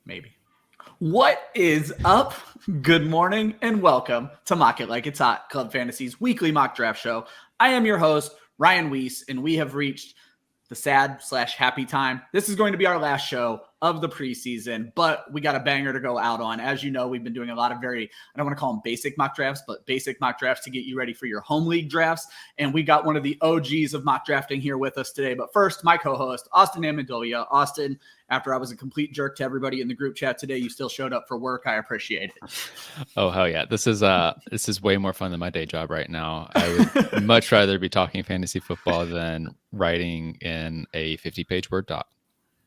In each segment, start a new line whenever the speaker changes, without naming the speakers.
Maybe. What is up? Good morning and welcome to Mock It Like It's Hot, Club Fantasy's weekly mock draft show. I am your host, Ryan Weisse, and we have reached the sad/happy time. This is going to be our last show of the preseason, but we got a banger to go out on. As you know, we've been doing a lot of I don't want to call them basic mock drafts, but basic mock drafts to get you ready for your home league drafts. And we got one of the OGs of mock drafting here with us today. But first, my co-host, Austin Amandolia. Austin, after I was a complete jerk to everybody in the group chat today, you still showed up for work. I appreciate it.
Oh, hell yeah. This is way more fun than my day job right now. I would much rather be talking fantasy football than writing in a 50-page Word doc.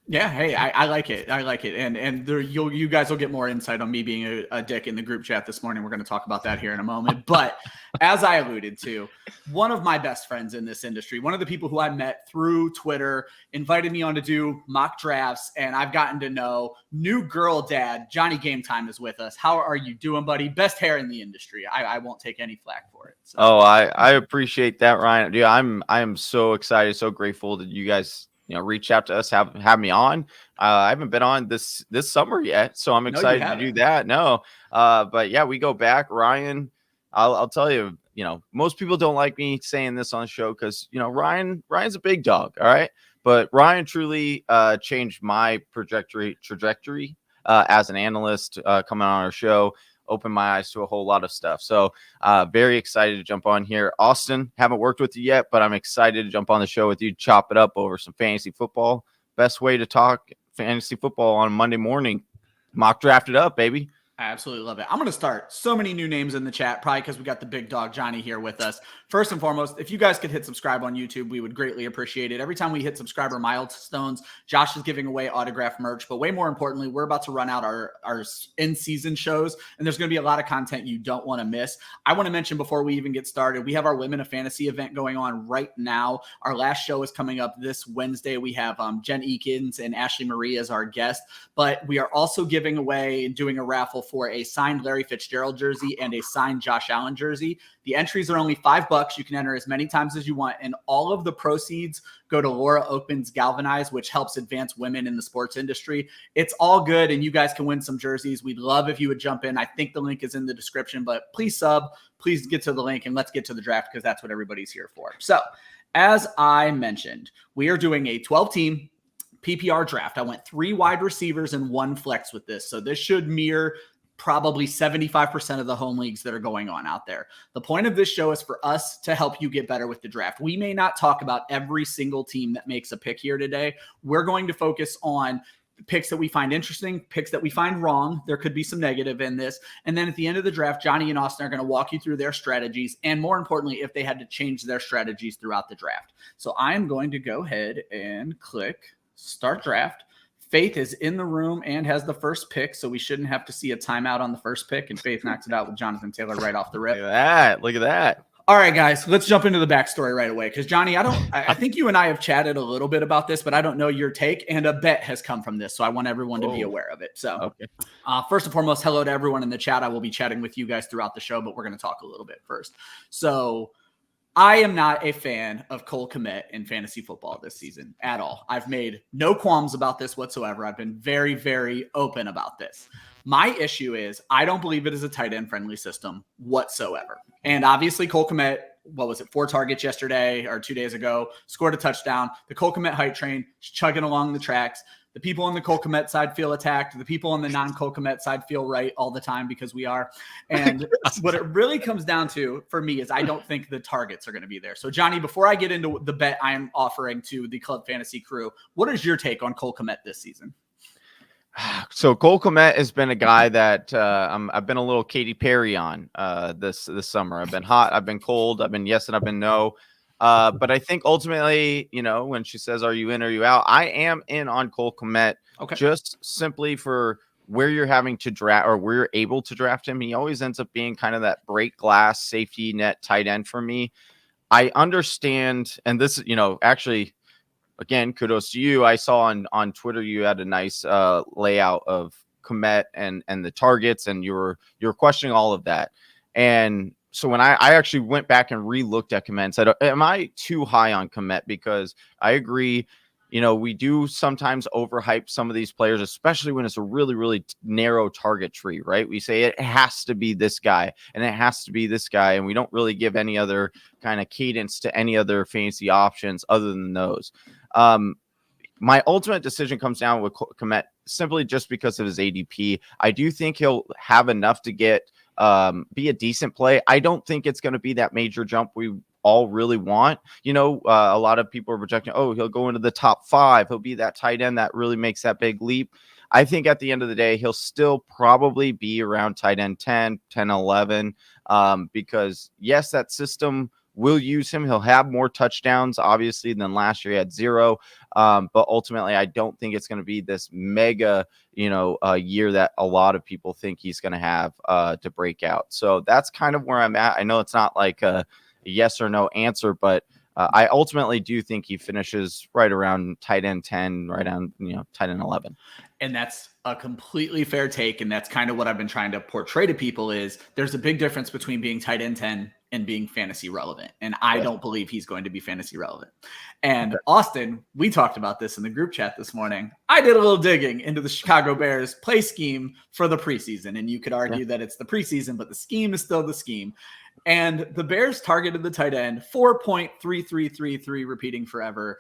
Yeah, hey, I like it. I like it. And you guys will get more insight on me being a dick in the group chat this morning. We're going to talk about that here in a moment. But as I alluded to, one of my best friends in this industry, one of the people who I met through Twitter, invited me on to do mock drafts, and I've gotten to know new girl dad, Johnny Game Time, is with us. How are you doing, buddy? Best hair in the industry. I won't take any flack for it. So.
Oh, I appreciate that, Ryan. Dude, I am so excited, so grateful that you guys reach out to us, have me on. I haven't been on this summer yet, so I'm excited to do that. But yeah, we go back. Ryan, I'll tell you, most people don't like me saying this on the show because Ryan's a big dog, all right. But Ryan truly changed my trajectory as an analyst coming on our show. Opened my eyes to a whole lot of stuff. So very excited to jump on here. Austin, haven't worked with you yet, but I'm excited to jump on the show with you, chop it up over some fantasy football. Best way to talk fantasy football on Monday morning. Mock draft it up, baby.
I absolutely love it. I'm going to start. So many new names in the chat, probably because we got the big dog Johnny here with us. First and foremost, if you guys could hit subscribe on YouTube, we would greatly appreciate it. Every time we hit subscriber milestones, Josh is giving away autograph merch. But way more importantly, we're about to run out our in-season shows, and there's going to be a lot of content you don't want to miss. I want to mention before we even get started, we have our Women of Fantasy event going on right now. Our last show is coming up this Wednesday. We have Jen Eakins and Ashley Marie as our guest, but we are also giving away and doing a raffle for a signed Larry Fitzgerald jersey and a signed Josh Allen jersey. The entries are only $5. You can enter as many times as you want, and all of the proceeds go to Laura Oakman's Galvanize, which helps advance women in the sports industry. It's all good, and you guys can win some jerseys. We'd love if you would jump in. I think the link is in the description, but please please get to the link, and let's get to the draft because that's what everybody's here for. So, as I mentioned, we are doing a 12-team PPR draft. I went 3 wide receivers and 1 flex with this, so this should mirror probably 75% of the home leagues that are going on out there. The point of this show is for us to help you get better with the draft. We may not talk about every single team that makes a pick here today. We're going to focus on picks that we find interesting, picks that we find wrong. There could be some negative in this. And then at the end of the draft, Johnny and Austin are going to walk you through their strategies, and more importantly, if they had to change their strategies throughout the draft. So I am going to go ahead and click Start Draft. Faith is in the room and has the first pick, so we shouldn't have to see a timeout on the first pick, and Faith knocks it out with Jonathan Taylor right off the rip.
Look at that.
All right, guys, let's jump into the backstory right away, because, Johnny, I think you and I have chatted a little bit about this, but I don't know your take, and a bet has come from this, so I want everyone to be aware of it. So, okay. First and foremost, hello to everyone in the chat. I will be chatting with you guys throughout the show, but we're going to talk a little bit first. So, I am not a fan of Cole Kmet in fantasy football this season at all. I've made no qualms about this whatsoever. I've been very, very open about this. My issue is I don't believe it is a tight end friendly system whatsoever. And obviously Cole Kmet, 4 targets yesterday or 2 days ago, scored a touchdown. The Cole Kmet hype train is chugging along the tracks. The people on the Cole Kmet side feel attacked. The people on the non-Cole Kmet side feel right all the time because we are. And what it really comes down to for me is I don't think the targets are going to be there. So, Johnny, before I get into the bet I am offering to the Club Fantasy crew, what is your take on Cole Kmet this season?
So Cole Kmet has been a guy that I've been a little Katy Perry on this summer. I've been hot, I've been cold, I've been yes and I've been no. But I think ultimately, when she says, are you in or are you out? I am in on Cole Kmet, just simply for where you're having to draft or where you're able to draft him. He always ends up being kind of that break glass safety net tight end for me. I understand. And this, actually, again, kudos to you. I saw on Twitter, you had a nice layout of Kmet and the targets, and you were questioning all of that. And so when I actually went back and re-looked at Kmet and said, am I too high on Kmet? Because I agree, we do sometimes overhype some of these players, especially when it's a really, really narrow target tree, right? We say it has to be this guy and it has to be this guy. And we don't really give any other kind of cadence to any other fantasy options other than those. My ultimate decision comes down with Kmet simply just because of his ADP. I do think he'll have enough to be a decent play. I don't think it's going to be that major jump we all really want. A lot of people are projecting, he'll go into the top 5. He'll be that tight end that really makes that big leap. I think at the end of the day, he'll still probably be around tight end 10, 11, because yes, that system will use him. He'll have more touchdowns, obviously, than last year. He had 0. But ultimately, I don't think it's going to be this mega, year that a lot of people think he's going to have to break out. So that's kind of where I'm at. I know it's not like a yes or no answer, but I ultimately do think he finishes right around tight end 10, right on, tight end 11.
And that's a completely fair take. And that's kind of what I've been trying to portray to people is there's a big difference between being tight end 10 and being fantasy relevant. And I don't believe he's going to be fantasy relevant. And Austin, we talked about this in the group chat this morning. I did a little digging into the Chicago Bears play scheme for the preseason. And you could argue that it's the preseason, but the scheme is still the scheme. And the Bears targeted the tight end 4.3333 repeating forever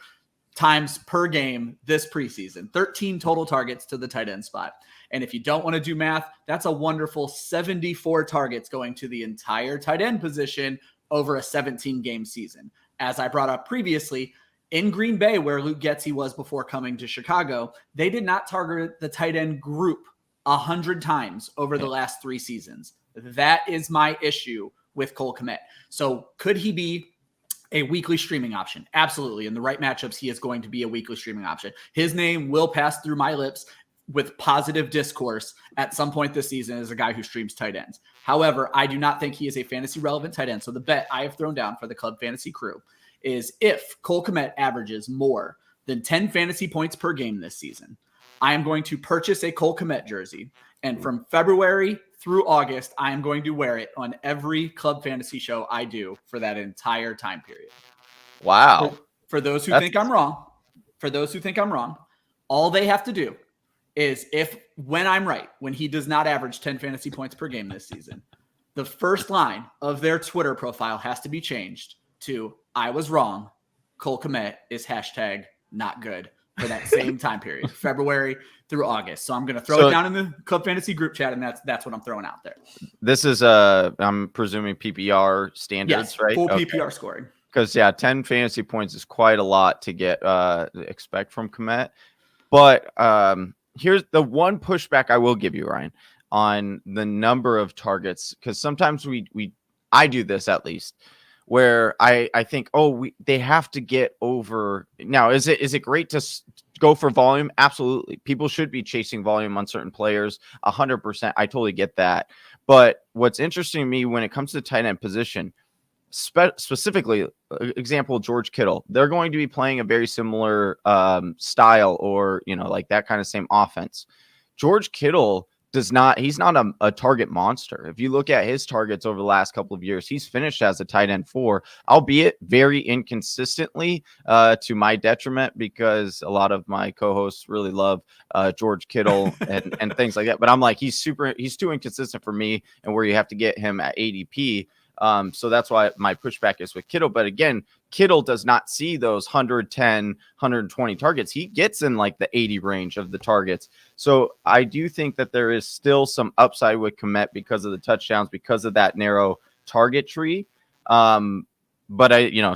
times per game this preseason, 13 total targets to the tight end spot. And if you don't want to do math, that's a wonderful 74 targets going to the entire tight end position over a 17-game season. As I brought up previously, in Green Bay, where Luke Getsy was before coming to Chicago, they did not target the tight end group 100 times over the last 3 seasons. That is my issue with Cole Kmet. So could he be a weekly streaming option? Absolutely. In the right matchups, he is going to be a weekly streaming option. His name will pass through my lips with positive discourse at some point this season as a guy who streams tight ends. However, I do not think he is a fantasy relevant tight end. So the bet I have thrown down for the Club Fantasy crew is if Cole Kmet averages more than 10 fantasy points per game this season, I am going to purchase a Cole Kmet jersey. And from February through August, I am going to wear it on every Club Fantasy show I do for that entire time period.
Wow.
For those who think I'm wrong, all they have to do is when I'm right, when he does not average 10 fantasy points per game this season, the first line of their Twitter profile has to be changed to I was wrong. Cole Kmet is #not good for that same time period, February through August. So I'm going to throw it down in the Club Fantasy group chat, and that's what I'm throwing out there.
This is I'm presuming PPR standards, right?
Full PPR scoring.
Because 10 fantasy points is quite a lot to expect from Kmet. But here's the one pushback I will give you, Ryan, on the number of targets, because sometimes I do this at least, where I think, they have to get over. Now, is it great to go for volume? Absolutely. People should be chasing volume on certain players. 100%. I totally get that. But what's interesting to me when it comes to the tight end position, specifically, example, George Kittle, they're going to be playing a very similar style or, like that kind of same offense. George Kittle he's not a target monster. If you look at his targets over the last couple of years, he's finished as a tight end 4, albeit very inconsistently to my detriment, because a lot of my co-hosts really love George Kittle and things like that. But I'm like, he's too inconsistent for me, and where you have to get him at ADP. So that's why my pushback is with Kittle. But again, Kittle does not see those 110, 120 targets. He gets in like the 80 range of the targets. So I do think that there is still some upside with Kmet because of the touchdowns, because of that narrow target tree. But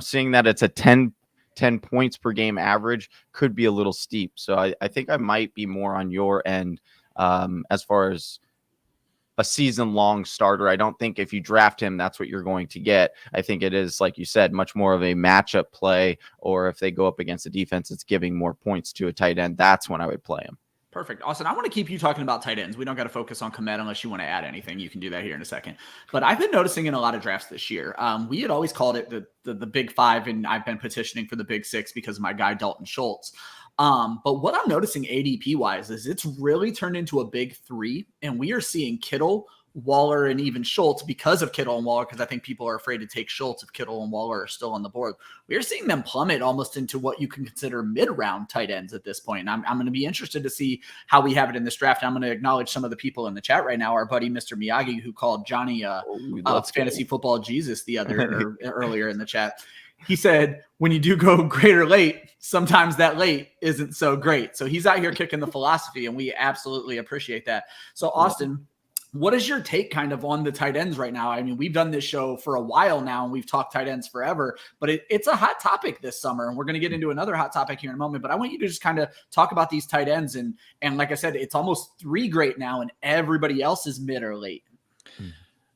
seeing that it's a 10 points per game average could be a little steep. So I think I might be more on your end as far as a season-long starter. I don't think if you draft him, that's what you're going to get. I think it is, like you said, much more of a matchup play, or if they go up against a defense that's giving more points to a tight end, that's when I would play him.
Perfect. Austin, I want to keep you talking about tight ends. We don't got to focus on Kmet unless you want to add anything. You can do that here in a second. But I've been noticing in a lot of drafts this year, we had always called it the big 5, and I've been petitioning for the big 6 because of my guy Dalton Schultz. But what I'm noticing ADP wise is it's really turned into a big 3, and we are seeing Kittle Waller and even Schultz because of Kittle and Waller, because I think people are afraid to take Schultz if Kittle and Waller are still on the board. We're seeing them plummet almost into what you can consider mid-round tight ends at this point. And I'm going to be interested to see how we have it in this draft. I'm going to acknowledge some of the people in the chat right now. Our buddy, Mr. Miyagi, who called Johnny fantasy football Jesus earlier in the chat. He said, when you do go great or late, sometimes that late isn't so great. So he's out here kicking the philosophy, and we absolutely appreciate that. So Austin, what is your take kind of on the tight ends right now? I mean, we've done this show for a while now, and we've talked tight ends forever, but it's a hot topic this summer, and we're going to get into another hot topic here in a moment. But I want you to just kind of talk about these tight ends. And like I said, it's almost 3 great now, and everybody else is mid or late.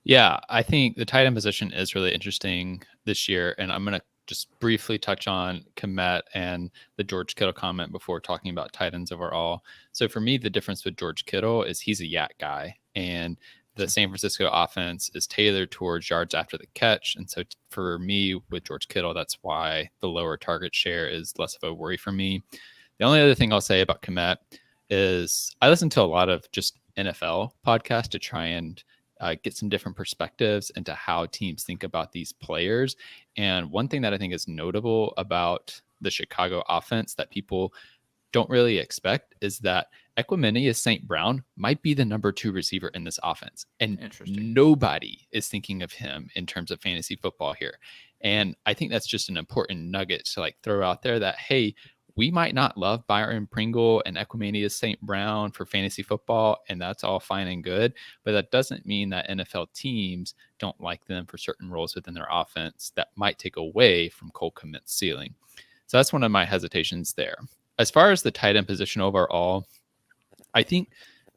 Yeah, I think the tight end position is really interesting this year, and I'm going to just briefly touch on Kmet and the George Kittle comment before talking about tight ends overall. So for me, the difference with George Kittle is he's a yak guy, and the San Francisco offense is tailored towards yards after the catch. And so for me with George Kittle, that's why the lower target share is less of a worry for me. The only other thing I'll say about Kmet is I listen to a lot of just NFL podcasts to try and get some different perspectives into how teams think about these players. And one thing that I think is notable about the Chicago offense that people don't really expect is that Equanimeous St. Brown might be the number 2 receiver in this offense. And nobody is thinking of him in terms of fantasy football here. And I think that's just an important nugget to like throw out there that, hey, we might not love Byron Pringle and Equanimeous St. Brown for fantasy football, and that's all fine and good, but that doesn't mean that NFL teams don't like them for certain roles within their offense that might take away from Cole Kmet's ceiling. So that's one of my hesitations there. As far as the tight end position overall, I think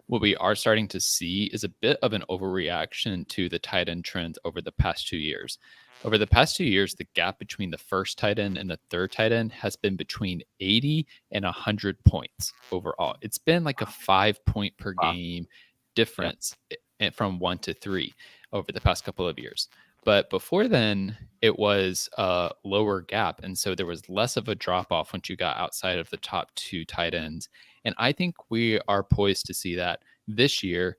what we are starting to see is a bit of an overreaction to the tight end trends over the past 2 years. Over the past 2 years, the gap between the first tight end and the third tight end has been between 80 and 100 points overall. It's been like a 5 point per game difference from 1 to 3 over the past couple of years. But before then, it was a lower gap. And so there was less of a drop off once you got outside of the top 2 tight ends. And I think we are poised to see that this year.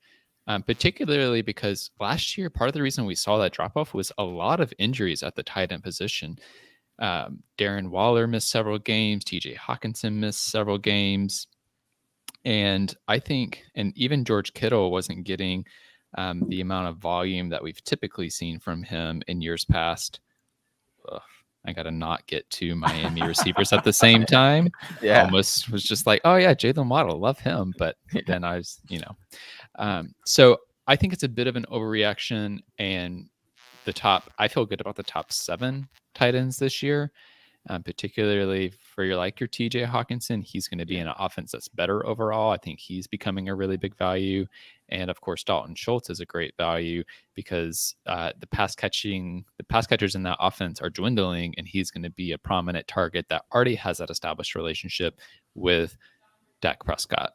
Particularly because last year, part of the reason we saw that drop off was a lot of injuries at the tight end position. Darren Waller missed several games. TJ Hawkinson missed several games. And I think, and even George Kittle wasn't getting the amount of volume that we've typically seen from him in years past. I got to not get 2 Miami receivers at the same time. Yeah. Almost was just like, oh yeah, Jalen Waddle, love him. But then I was, so I think it's a bit of an overreaction, and I feel good about the top 7 tight ends this year, particularly for your TJ Hawkinson. He's going to be in an offense that's better overall. I think he's becoming a really big value. And of course, Dalton Schultz is a great value because the pass catchers in that offense are dwindling, and he's going to be a prominent target that already has that established relationship with Dak Prescott.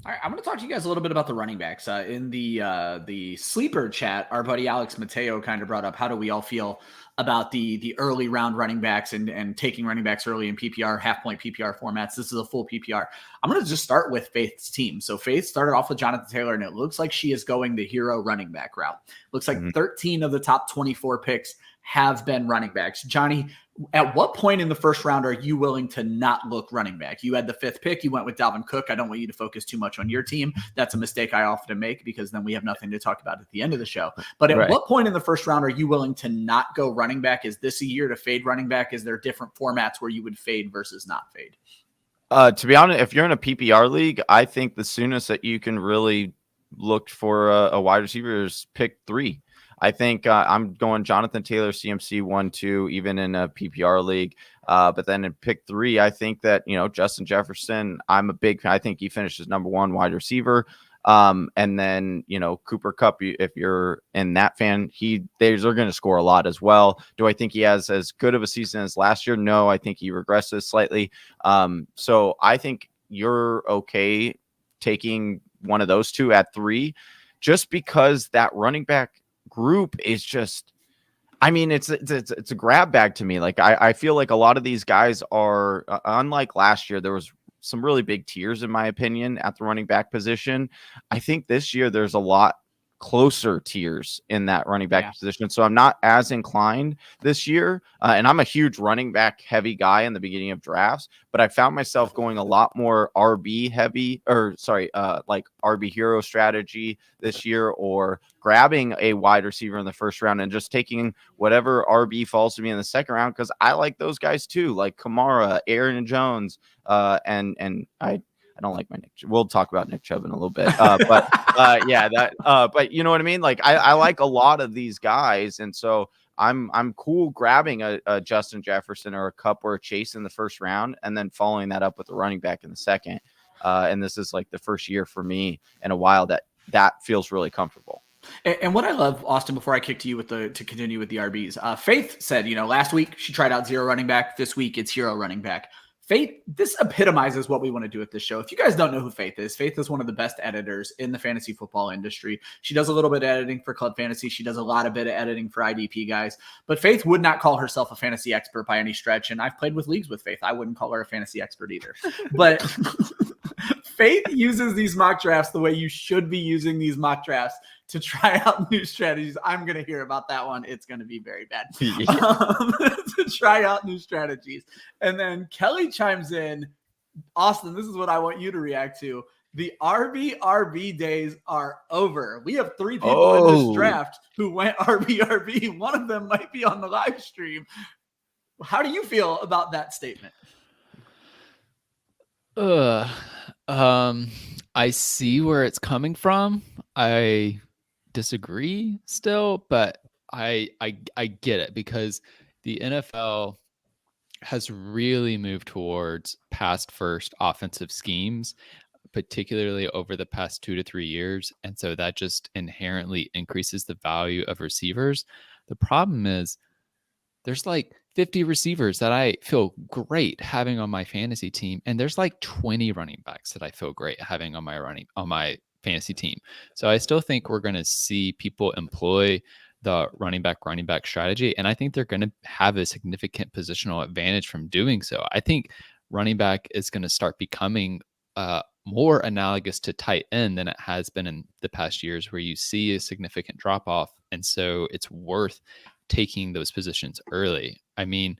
All right, I'm going to talk to you guys a little bit about the running backs. In the sleeper chat, our buddy Alex Mateo kind of brought up how do we all feel about the early round running backs and taking running backs early in PPR, half point PPR formats. This is a full PPR. I'm going to just start with Faith's team. So Faith started off with Jonathan Taylor, and it looks like she is going the hero running back route. Looks like 13 of the top 24 picks have been running backs. Johnny, at what point in the first round are you willing to not look running back? You had the 5th pick. You went with Dalvin Cook. I don't want you to focus too much on your team. That's a mistake I often make because then we have nothing to talk about at the end of the show. But at what point in the first round are you willing to not go running back? Is this a year to fade running back? Is there different formats where you would fade versus not fade?
To be honest, if you're in a PPR league, I think the soonest that you can really look for a wide receiver is pick 3. I think I'm going Jonathan Taylor, CMC 1, 2, even in a PPR league. But then in pick 3, I think that, Justin Jefferson, I think he finishes number 1 wide receiver. And then, Cooper Kupp, if you're in that fan, they're going to score a lot as well. Do I think he has as good of a season as last year? No, I think he regresses slightly. So I think you're okay taking one of those 2 at 3, just because that running back group is just, it's a grab bag to me. Like I feel like a lot of these guys are unlike last year. There was some really big tiers, in my opinion, at the running back position. I think this year there's a lot closer tiers in that running back position. So I'm not as inclined this year. And I'm a huge running back heavy guy in the beginning of drafts, but I found myself going a lot more RB heavy, like RB hero strategy this year, or grabbing a wide receiver in the first round and just taking whatever RB falls to me in the second round, because I like those guys too, like Kamara, Aaron Jones, and I don't like my Nick. We'll talk about Nick Chubb in a little bit, but you know what I mean. Like I like a lot of these guys, and so I'm cool grabbing a Justin Jefferson or a Kupp or a Chase in the first round, and then following that up with a running back in the second. And this is like the first year for me in a while that feels really comfortable.
And what I love, Austin, before I kick to you to continue with the RBs, Faith said, last week she tried out zero running back. This week it's hero running back. Faith, this epitomizes what we want to do at this show. If you guys don't know who Faith is one of the best editors in the fantasy football industry. She does a little bit of editing for Club Fantasy. She does a lot of bit of editing for IDP guys. But Faith would not call herself a fantasy expert by any stretch. And I've played with leagues with Faith. I wouldn't call her a fantasy expert either. But Faith uses these mock drafts the way you should be using these mock drafts to try out new strategies. I'm going to hear about that one. It's going to be very bad. To try out new strategies. And then Kelly chimes in, Austin, this is what I want you to react to. The RB days are over. We have 3 people in this draft who went RB. One of them might be on the live stream. How do you feel about that statement?
I see where it's coming from. I disagree still, but I get it, because the NFL has really moved towards pass first offensive schemes, particularly over the past 2 to 3 years. And so that just inherently increases the value of receivers. The problem is there's like 50 receivers that I feel great having on my fantasy team, and there's like 20 running backs that I feel great having on my fantasy team. So I still think we're going to see people employ the running back strategy, and I think they're going to have a significant positional advantage from doing so. I think running back is going to start becoming more analogous to tight end than it has been in the past years, where you see a significant drop off, and so it's worth taking those positions early. I mean,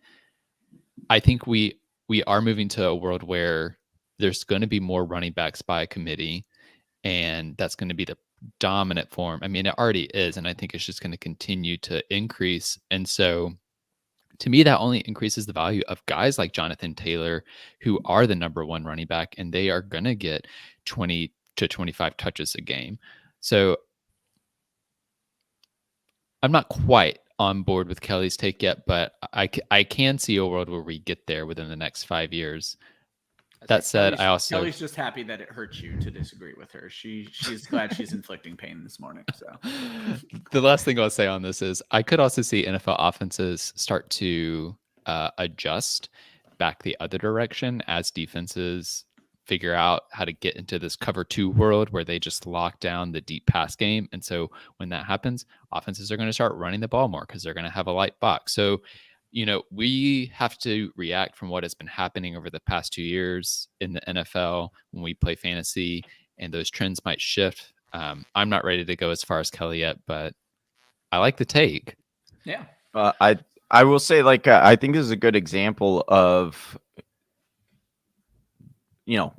I think we are moving to a world where there's going to be more running backs by committee, and that's going to be the dominant form. I mean, it already is, and I think it's just going to continue to increase. And so to me, that only increases the value of guys like Jonathan Taylor, who are the number 1 running back, and they are going to get 20 to 25 touches a game. So I'm not quite on board with Kelly's take yet, but I can see a world where we get there within the next 5 years. That said,
Kelly's just happy that it hurts you to disagree with her. She's glad she's inflicting pain this morning. So
the last thing I'll say on this is I could also see NFL offenses start to adjust back the other direction as defenses figure out how to get into this cover 2 world where they just lock down the deep pass game. And so when that happens, offenses are going to start running the ball more because they're going to have a light box. So, we have to react from what has been happening over the past 2 years in the NFL when we play fantasy, and those trends might shift. I'm not ready to go as far as Kelly yet, but I like the take.
Yeah.
I will say, I think this is a good example of,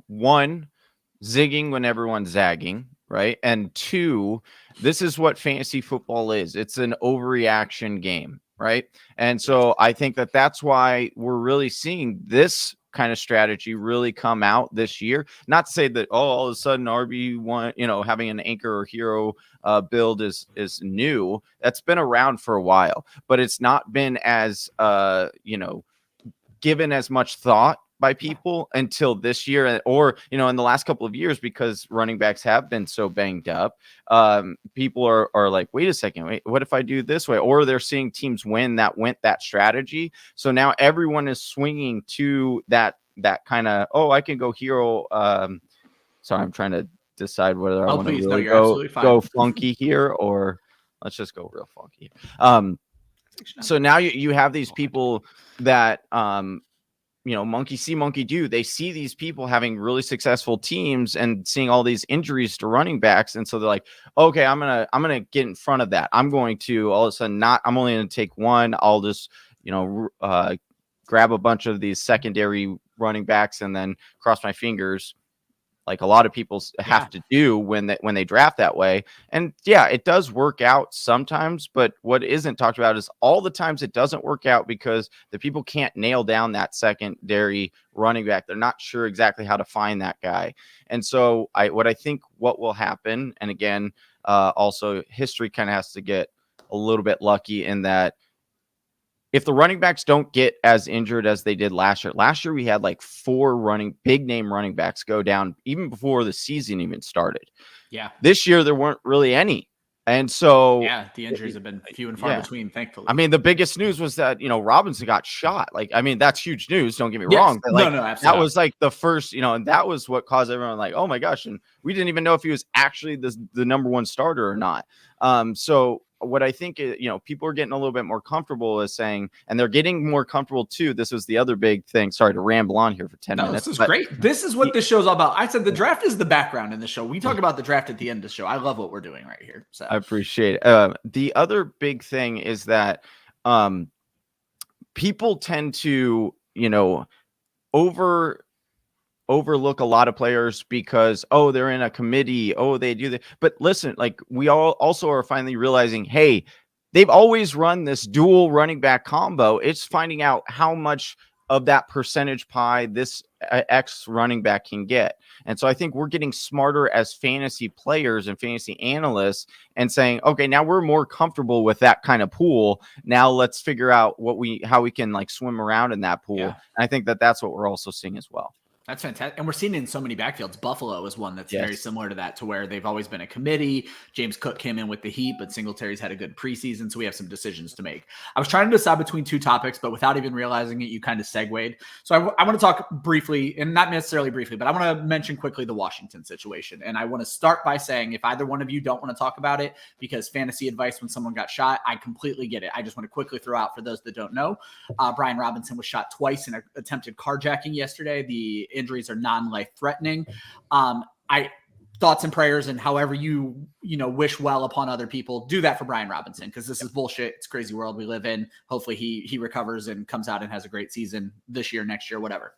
one, zigging when everyone's zagging, right? And 2, this is what fantasy football is. It's an overreaction game, right? And so I think that's why we're really seeing this kind of strategy really come out this year. Not to say that, all of a sudden RB1, having an anchor or hero build is new. That's been around for a while, but it's not been as, given as much thought by people until this year, or in the last couple of years, because running backs have been so banged up. People are like, wait a second, what if I do this way? Or they're seeing teams went that strategy. So now everyone is swinging to that kind of, I can go hero. Sorry, I'm trying to decide whether I want to really go funky here, or let's just go real funky. So now you have these people that monkey see, monkey do. They see these people having really successful teams and seeing all these injuries to running backs. And so they're like, okay, I'm going to get in front of that. I'm going to all of a sudden I'm only going to take one. I'll just, grab a bunch of these secondary running backs and then cross my fingers, like a lot of people have to do when they draft that way. And yeah, it does work out sometimes, but what isn't talked about is all the times it doesn't work out because the people can't nail down that secondary running back. They're not sure exactly how to find that guy. And so I think what will happen, and again, also history kind of has to get a little bit lucky in that if the running backs don't get as injured as they did last year we had like 4 big name running backs go down even before the season even started.
Yeah.
This year, there weren't really any. And so,
the injuries have been few and far between, thankfully.
I mean, the biggest news was that, Robinson got shot. Like, I mean, that's huge news. Don't get me wrong. But like,
no, absolutely.
That was like the first, and that was what caused everyone like, oh my gosh. And we didn't even know if he was actually the number one starter or not. So what I think is, people are getting a little bit more comfortable is saying, and they're getting more comfortable too. This was the other big thing. Sorry to ramble on here for 10 minutes.
This is great. This is what this show's all about. I said the draft is the background in the show. We talk about the draft at the end of the show. I love what we're doing right here. So
I appreciate it. The other big thing is that people tend to, overlook a lot of players because, they're in a committee. They do that. But listen, like we all also are finally realizing, hey, they've always run this dual running back combo. It's finding out how much of that percentage pie this X running back can get. And so I think we're getting smarter as fantasy players and fantasy analysts and saying, okay, now we're more comfortable with that kind of pool. Now let's figure out how we can like swim around in that pool. Yeah. And I think that's what we're also seeing as well.
That's fantastic. And we're seeing it in so many backfields. Buffalo is one that's very similar to that, to where they've always been a committee. James Cook came in with the heat, but Singletary's had a good preseason. So we have some decisions to make. I was trying to decide between 2 topics, but without even realizing it, you kind of segued. So I want to talk briefly, and not necessarily briefly, but I want to mention quickly the Washington situation. And I want to start by saying, if either one of you don't want to talk about it, because fantasy advice when someone got shot, I completely get it. I just want to quickly throw out for those that don't know, Brian Robinson was shot twice in an attempted carjacking yesterday. The injuries are non-life threatening. Thoughts and prayers, and however you wish well upon other people, do that for Brian Robinson, because this is bullshit. It's a crazy world we live in. Hopefully he recovers and comes out and has a great season this year, next year, whatever.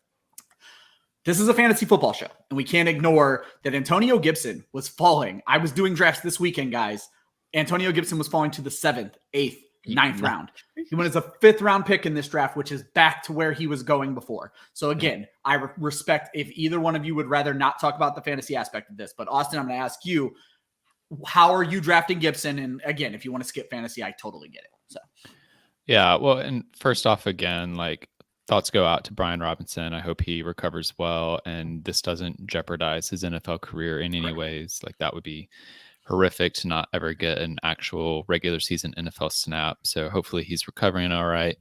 This is a fantasy football show, and we can't ignore that Antonio Gibson was falling. I was doing drafts this weekend, guys. Antonio Gibson was falling to the 7th, 8th, 9th round. He went as a 5th round pick in this draft, which is back to where he was going before. So again, I respect if either one of you would rather not talk about the fantasy aspect of this. But Austin, I'm going to ask you, how are you drafting Gibson? And again, if you want to skip fantasy, I totally get it. So
yeah, well, and first off, again, like thoughts go out to Brian Robinson. I hope he recovers well, and this doesn't jeopardize his NFL career in any ways. Like that would be horrific to not ever get an actual regular season NFL snap. So hopefully he's recovering all right.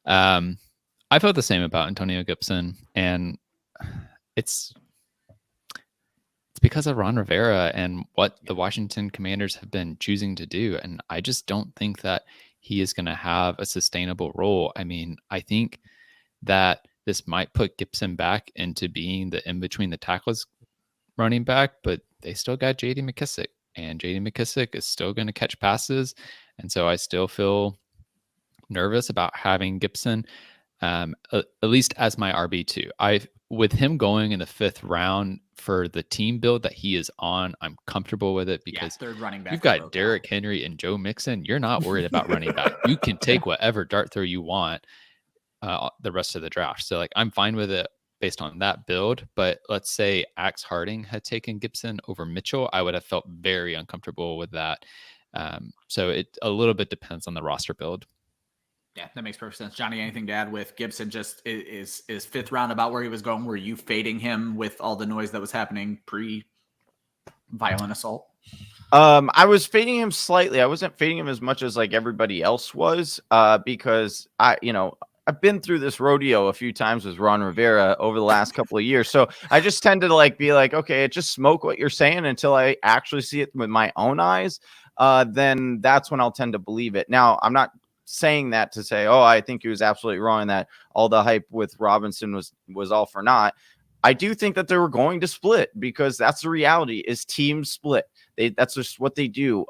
I felt the same about Antonio Gibson, and it's because of Ron Rivera and what the Washington Commanders have been choosing to do. And I just don't think that he is going to have a sustainable role. I mean, I think that this might put Gibson back into being the in between the tackles running back, but they still got JD McKissick. And JD McKissick is still going to catch passes. And so I still feel nervous about having Gibson, at least as my RB2. With him going in the 5th round for the team build that he is on, I'm comfortable with it because
3rd running back,
you've got Derrick Henry and Joe Mixon. You're not worried about running back. You can take whatever dart throw you want the rest of the draft. So like I'm fine with it based on that build. But let's say Axe Harding had taken Gibson over Mitchell, I would have felt very uncomfortable with that. So it a little bit depends on the roster build.
Yeah, that makes perfect sense. Johnny, anything to add with Gibson? Just is 5th round about where he was going? Were you fading him with all the noise that was happening pre-violent assault?
I was fading him slightly. I wasn't fading him as much as like everybody else was, because I've been through this rodeo a few times with Ron Rivera over the last couple of years. So I just tend to like be like, okay, just smoke what you're saying until I actually see it with my own eyes. Then that's when I'll tend to believe it. Now, I'm not saying that to say, oh, I think he was absolutely wrong and that all the hype with Robinson was all for naught. I do think that they were going to split because that's the reality is teams split. That's just what they do.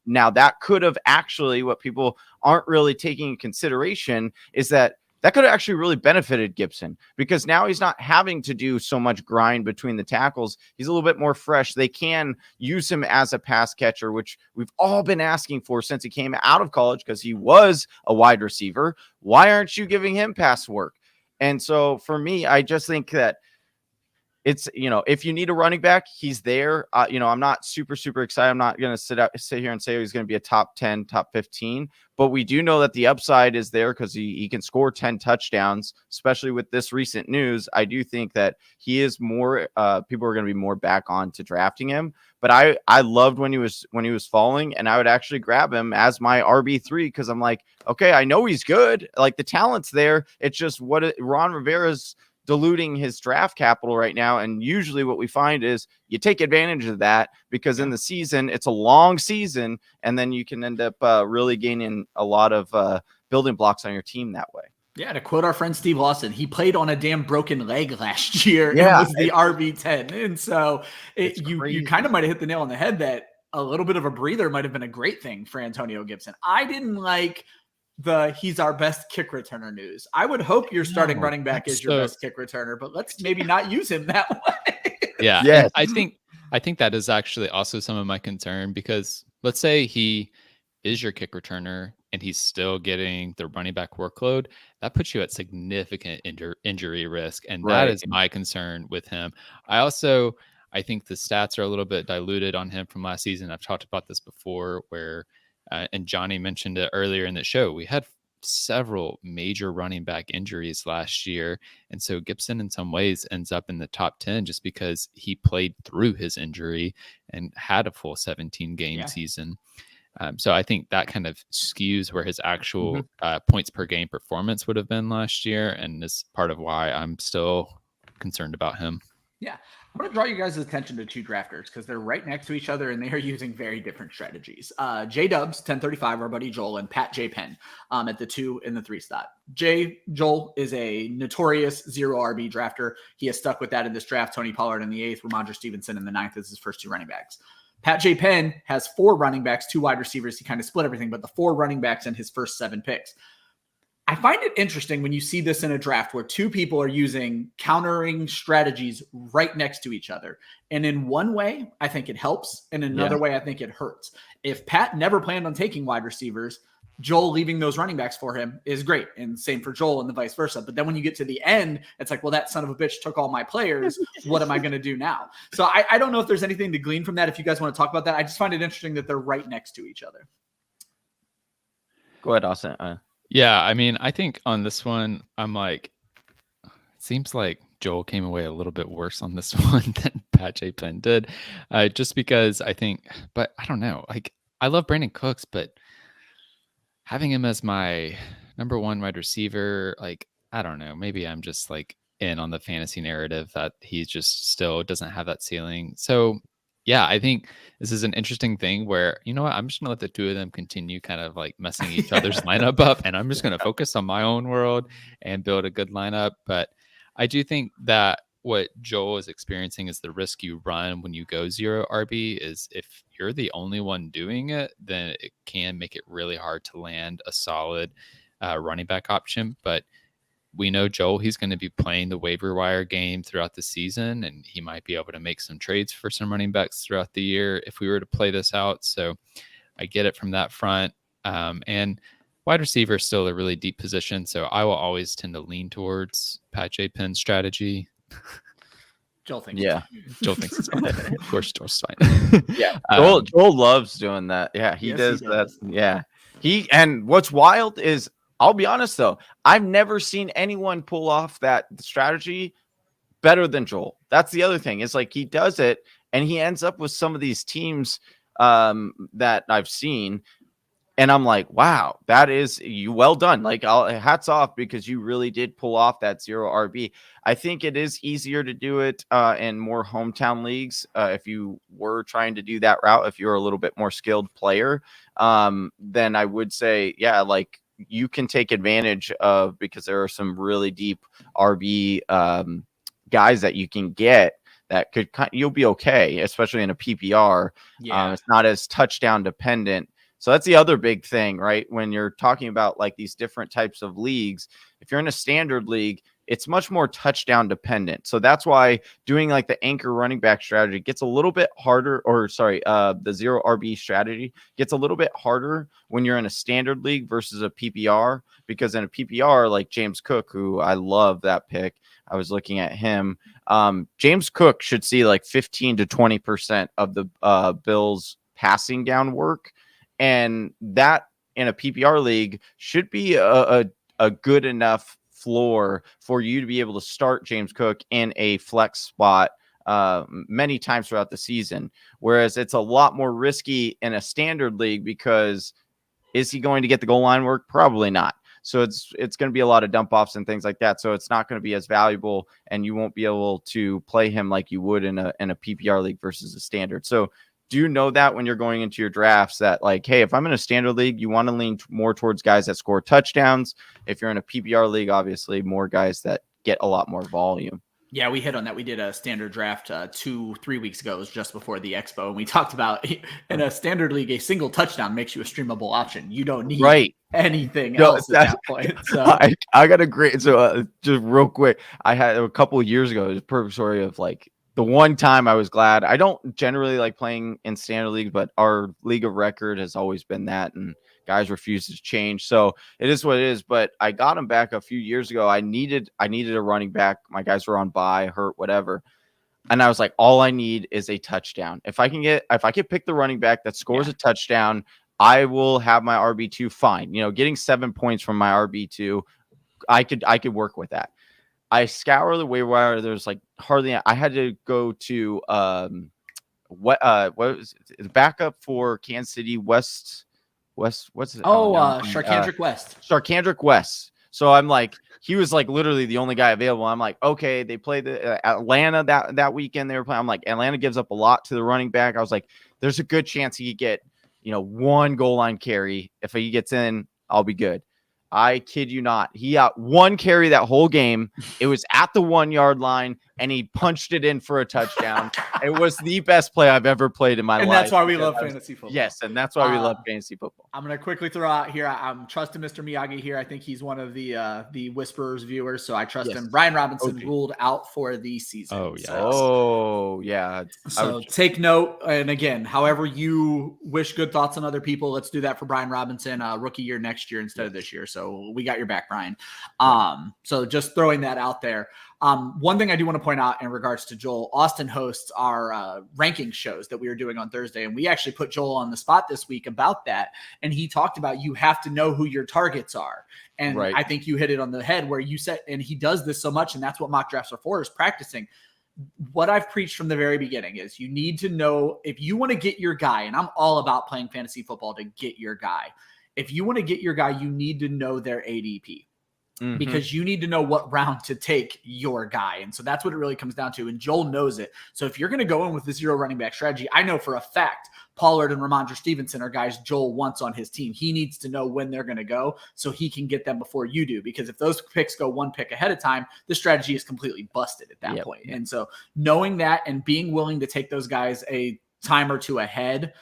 Now that could have actually, what people aren't really taking in consideration is that could have actually really benefited Gibson because now he's not having to do so much grind between the tackles. He's a little bit more fresh. They can use him as a pass catcher, which we've all been asking for since he came out of college because he was a wide receiver. Why aren't you giving him pass work? And so for me, I just think that it's, if you need a running back, he's there. I'm not super excited. I'm not going to sit here and say he's going to be a top 10, top 15, but we do know that the upside is there because he can score 10 touchdowns, especially with this recent news. I do think that he is more, people are going to be more back on to drafting him, but I loved when he was falling, and I would actually grab him as my RB3 because I'm like, okay, I know he's good. Like the talent's there. It's just Ron Rivera's diluting his draft capital right now. And usually what we find is you take advantage of that because in the season, it's a long season, and then you can end up really gaining a lot of building blocks on your team that way.
Yeah, to quote our friend Steve Lawson, he played on a damn broken leg last year and was the RB10. And so you kind of might have hit the nail on the head that a little bit of a breather might have been a great thing for Antonio Gibson. I didn't like he's our best kick returner news. I would hope your starting running back is your best kick returner, but let's maybe not use him that way.
Yeah. Yes. I think that is actually also some of my concern because let's say he is your kick returner and he's still getting the running back workload. That puts you at significant injury risk. And that is my concern with him. I think the stats are a little bit diluted on him from last season. I've talked about this before where and Johnny mentioned it earlier in the show. We had several major running back injuries last year. And so Gibson in some ways ends up in the top 10 just because he played through his injury and had a full 17 game season. So I think that kind of skews where his actual points per game performance would have been last year. And is part of why I'm still concerned about him.
Yeah. I'm going to draw you guys' attention to two drafters because they're right next to each other and they are using very different strategies. J-Dubs, 1035, our buddy Joel, and Pat J. Penn at the 2 and the 3 spot. Joel is a notorious 0 RB drafter. He has stuck with that in this draft. Tony Pollard in the 8th, Ramondre Stevenson in the 9th as his first 2 running backs. Pat J. Penn has 4 running backs, 2 wide receivers. He kind of split everything, but the 4 running backs in his first 7 picks. I find it interesting when you see this in a draft where 2 people are using countering strategies right next to each other. And in one way, I think it helps. And in another way, I think it hurts. If Pat never planned on taking wide receivers, Joel leaving those running backs for him is great. And same for Joel and the vice versa. But then when you get to the end, it's like, well, that son of a bitch took all my players. What am I going to do now? So I don't know if there's anything to glean from that. If you guys want to talk about that, I just find it interesting that they're right next to each other.
Go ahead, Austin.
Yeah, I mean, I think on this one, I'm like, it seems like Joel came away a little bit worse on this one than Pat J. Penn did, just because I think, but I don't know. Like, I love Brandon Cooks, but having him as my number 1 wide receiver, like, I don't know. Maybe I'm just like in on the fantasy narrative that he just still doesn't have that ceiling. So yeah, I think this is an interesting thing where, you know what, I'm just going to let the 2 of them continue kind of like messing each other's lineup up. And I'm just going to focus on my own world and build a good lineup. But I do think that what Joel is experiencing is the risk you run when you go 0 RB is if you're the only one doing it, then it can make it really hard to land a solid running back option. But we know Joel, he's going to be playing the waiver wire game throughout the season, and he might be able to make some trades for some running backs throughout the year if we were to play this out. So I get it from that front. And wide receiver is still a really deep position. So I will always tend to lean towards Pat J. Penn's strategy.
Joel thinks
Joel thinks it's fine. Of course, Joel's fine.
Joel loves doing that. Yeah, he does that. Yeah. And what's wild is, I'll be honest though, I've never seen anyone pull off that strategy better than Joel. That's the other thing. It's like he does it and he ends up with some of these teams that I've seen. And I'm like, wow, that is you well done. Like, hats off, because you really did pull off that 0 RB. I think it is easier to do it in more hometown leagues. If you were trying to do that route, if you're a little bit more skilled player, then I would say, yeah, like you can take advantage of, because there are some really deep RB guys that you can get that could you'll be okay, especially in a PPR. It's not as touchdown dependent. So that's the other big thing, right? When you're talking about like these different types of leagues, if you're in a standard league, it's much more touchdown dependent. So that's why doing like the anchor running back strategy gets a little bit harder, the zero RB strategy gets a little bit harder when you're in a standard league versus a PPR, because in a PPR, like James Cook, who I love that pick, I was looking at him. James Cook should see like 15 to 20% of the Bills passing down work. And that in a PPR league should be a good enough floor for you to be able to start James Cook in a flex spot many times throughout the season. Whereas it's a lot more risky in a standard league, because is he going to get the goal line work? Probably not. So it's going to be a lot of dump offs and things like that. So it's not going to be as valuable, and you won't be able to play him like you would in a PPR league versus a standard. So do you know that when you're going into your drafts that, like, hey, if I'm in a standard league, you want to lean more towards guys that score touchdowns. If you're in a PPR league, obviously more guys that get a lot more volume.
Yeah, we hit on that. We did a standard draft 2-3 weeks ago. It was just before the expo. And we talked about in a standard league, a single touchdown makes you a streamable option. You don't need anything else at that point. So
I got a great, just real quick. I had a couple of years ago, it was a perfect story of like the one time I was glad. I don't generally like playing in standard leagues, but our league of record has always been that, and guys refuse to change. So it is what it is. But I got him back a few years ago. I needed a running back. My guys were on bye, hurt, whatever. And I was like, all I need is a touchdown. If I could pick the running back that scores a touchdown, I will have my RB2 fine. You know, getting 7 points from my RB2, I could work with that. I scour the waiver wire. There's like hardly. I had to go to what was it? The backup for Kansas City West. What's it?
Sharkandrick West.
Sharkandrick West. So I'm like, he was like literally the only guy available. I'm like, okay, they played the Atlanta that weekend. They were playing. I'm like, Atlanta gives up a lot to the running back. I was like, there's a good chance he could get, one goal line carry. If he gets in, I'll be good. I kid you not. He got one carry that whole game. It was at the 1 yard line, and he punched it in for a touchdown. It was the best play I've ever played in my life.
And that's why we love fantasy football.
Yes, and that's why we love fantasy football.
I'm going to quickly throw out here. I'm trusting Mr. Miyagi here. I think he's one of the Whisperers viewers, so I trust him. Brian Robinson ruled out for the season.
Oh, yeah.
So take note. And again, however you wish good thoughts on other people, let's do that for Brian Robinson, rookie year next year instead of this year. So we got your back, Brian. So just throwing that out there. One thing I do want to point out in regards to Joel, Austin hosts our ranking shows that we were doing on Thursday. And we actually put Joel on the spot this week about that. And he talked about you have to know who your targets are. And I think you hit it on the head where you said, and he does this so much, and that's what mock drafts are for, is practicing. What I've preached from the very beginning is you need to know if you want to get your guy, and I'm all about playing fantasy football to get your guy. If you want to get your guy, you need to know their ADP. Because you need to know what round to take your guy. And so that's what it really comes down to. And Joel knows it. So if you're going to go in with the zero running back strategy, I know for a fact Pollard and Ramondre Stevenson are guys Joel wants on his team. He needs to know when they're going to go so he can get them before you do. Because if those picks go one pick ahead of time, the strategy is completely busted at that point. And so knowing that and being willing to take those guys a time or two ahead,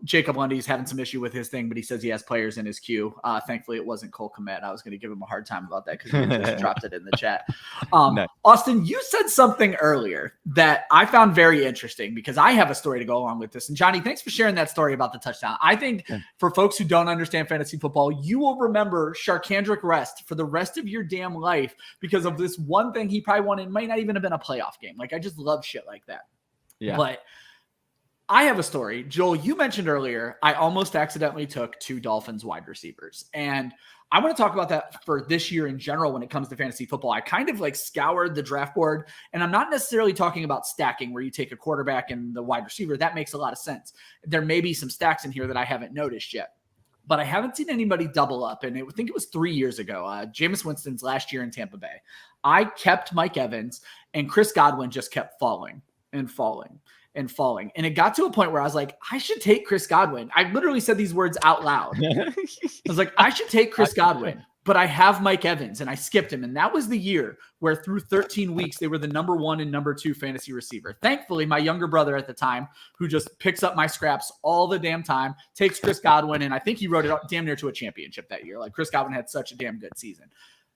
Jacob Lundy's having some issue with his thing, but he says he has players in his queue. Thankfully, it wasn't Cole Kmet. I was going to give him a hard time about that because he just dropped it in the chat. Nice. Austin, you said something earlier that I found very interesting because I have a story to go along with this. And Johnny, thanks for sharing that story about the touchdown. I think for folks who don't understand fantasy football, you will remember Sharkandrick West for the rest of your damn life because of this one thing he probably won. It might not even have been a playoff game. Like, I just love shit like that. Yeah. But I have a story. Joel, you mentioned earlier, I almost accidentally took 2 Dolphins wide receivers. And I want to talk about that for this year in general when it comes to fantasy football. I kind of like scoured the draft board, and I'm not necessarily talking about stacking where you take a quarterback and the wide receiver. That makes a lot of sense. There may be some stacks in here that I haven't noticed yet. But I haven't seen anybody double up. And I think it was 3 years ago, Jameis Winston's last year in Tampa Bay. I kept Mike Evans, and Chris Godwin just kept falling and falling. and falling. And it got to a point where I was like, I should take Chris Godwin. I literally said these words out loud. I was like, I should take Chris Godwin, but I have Mike Evans and I skipped him. And that was the year where through 13 weeks, they were the number 1 and number 2 fantasy receiver. Thankfully, my younger brother at the time, who just picks up my scraps all the damn time, takes Chris Godwin. And I think he wrote it up damn near to a championship that year. Like Chris Godwin had such a damn good season.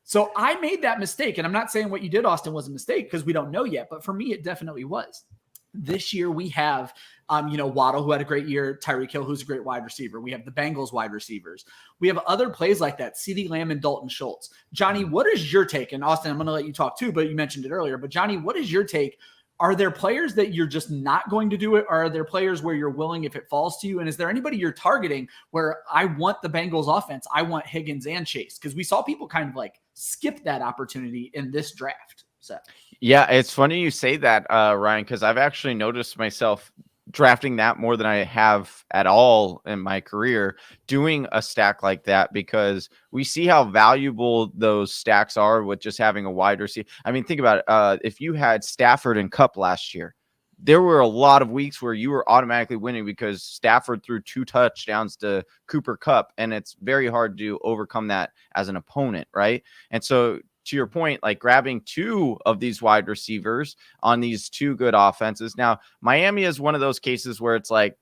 So I made that mistake. And I'm not saying what you did, Austin, was a mistake because we don't know yet. But for me, it definitely was. This year we have, Waddle, who had a great year, Tyreek Hill, who's a great wide receiver. We have the Bengals wide receivers. We have other plays like that, CeeDee Lamb and Dalton Schultz. Johnny, what is your take? And Austin, I'm going to let you talk too, but you mentioned it earlier. But Johnny, what is your take? Are there players that you're just not going to do it? Or are there players where you're willing if it falls to you? And is there anybody you're targeting where I want the Bengals offense? I want Higgins and Chase, because we saw people kind of like skip that opportunity in this draft. So.
Yeah, it's funny you say that, Ryan, because I've actually noticed myself drafting that more than I have at all in my career, doing a stack like that, because we see how valuable those stacks are with just having a wide receiver. I mean, think about it. If you had Stafford and Kupp last year, there were a lot of weeks where you were automatically winning because Stafford threw 2 touchdowns to Cooper Kupp, and it's very hard to overcome that as an opponent, right? And so to your point, like grabbing 2 of these wide receivers on these 2 good offenses. Now, Miami is one of those cases where it's like,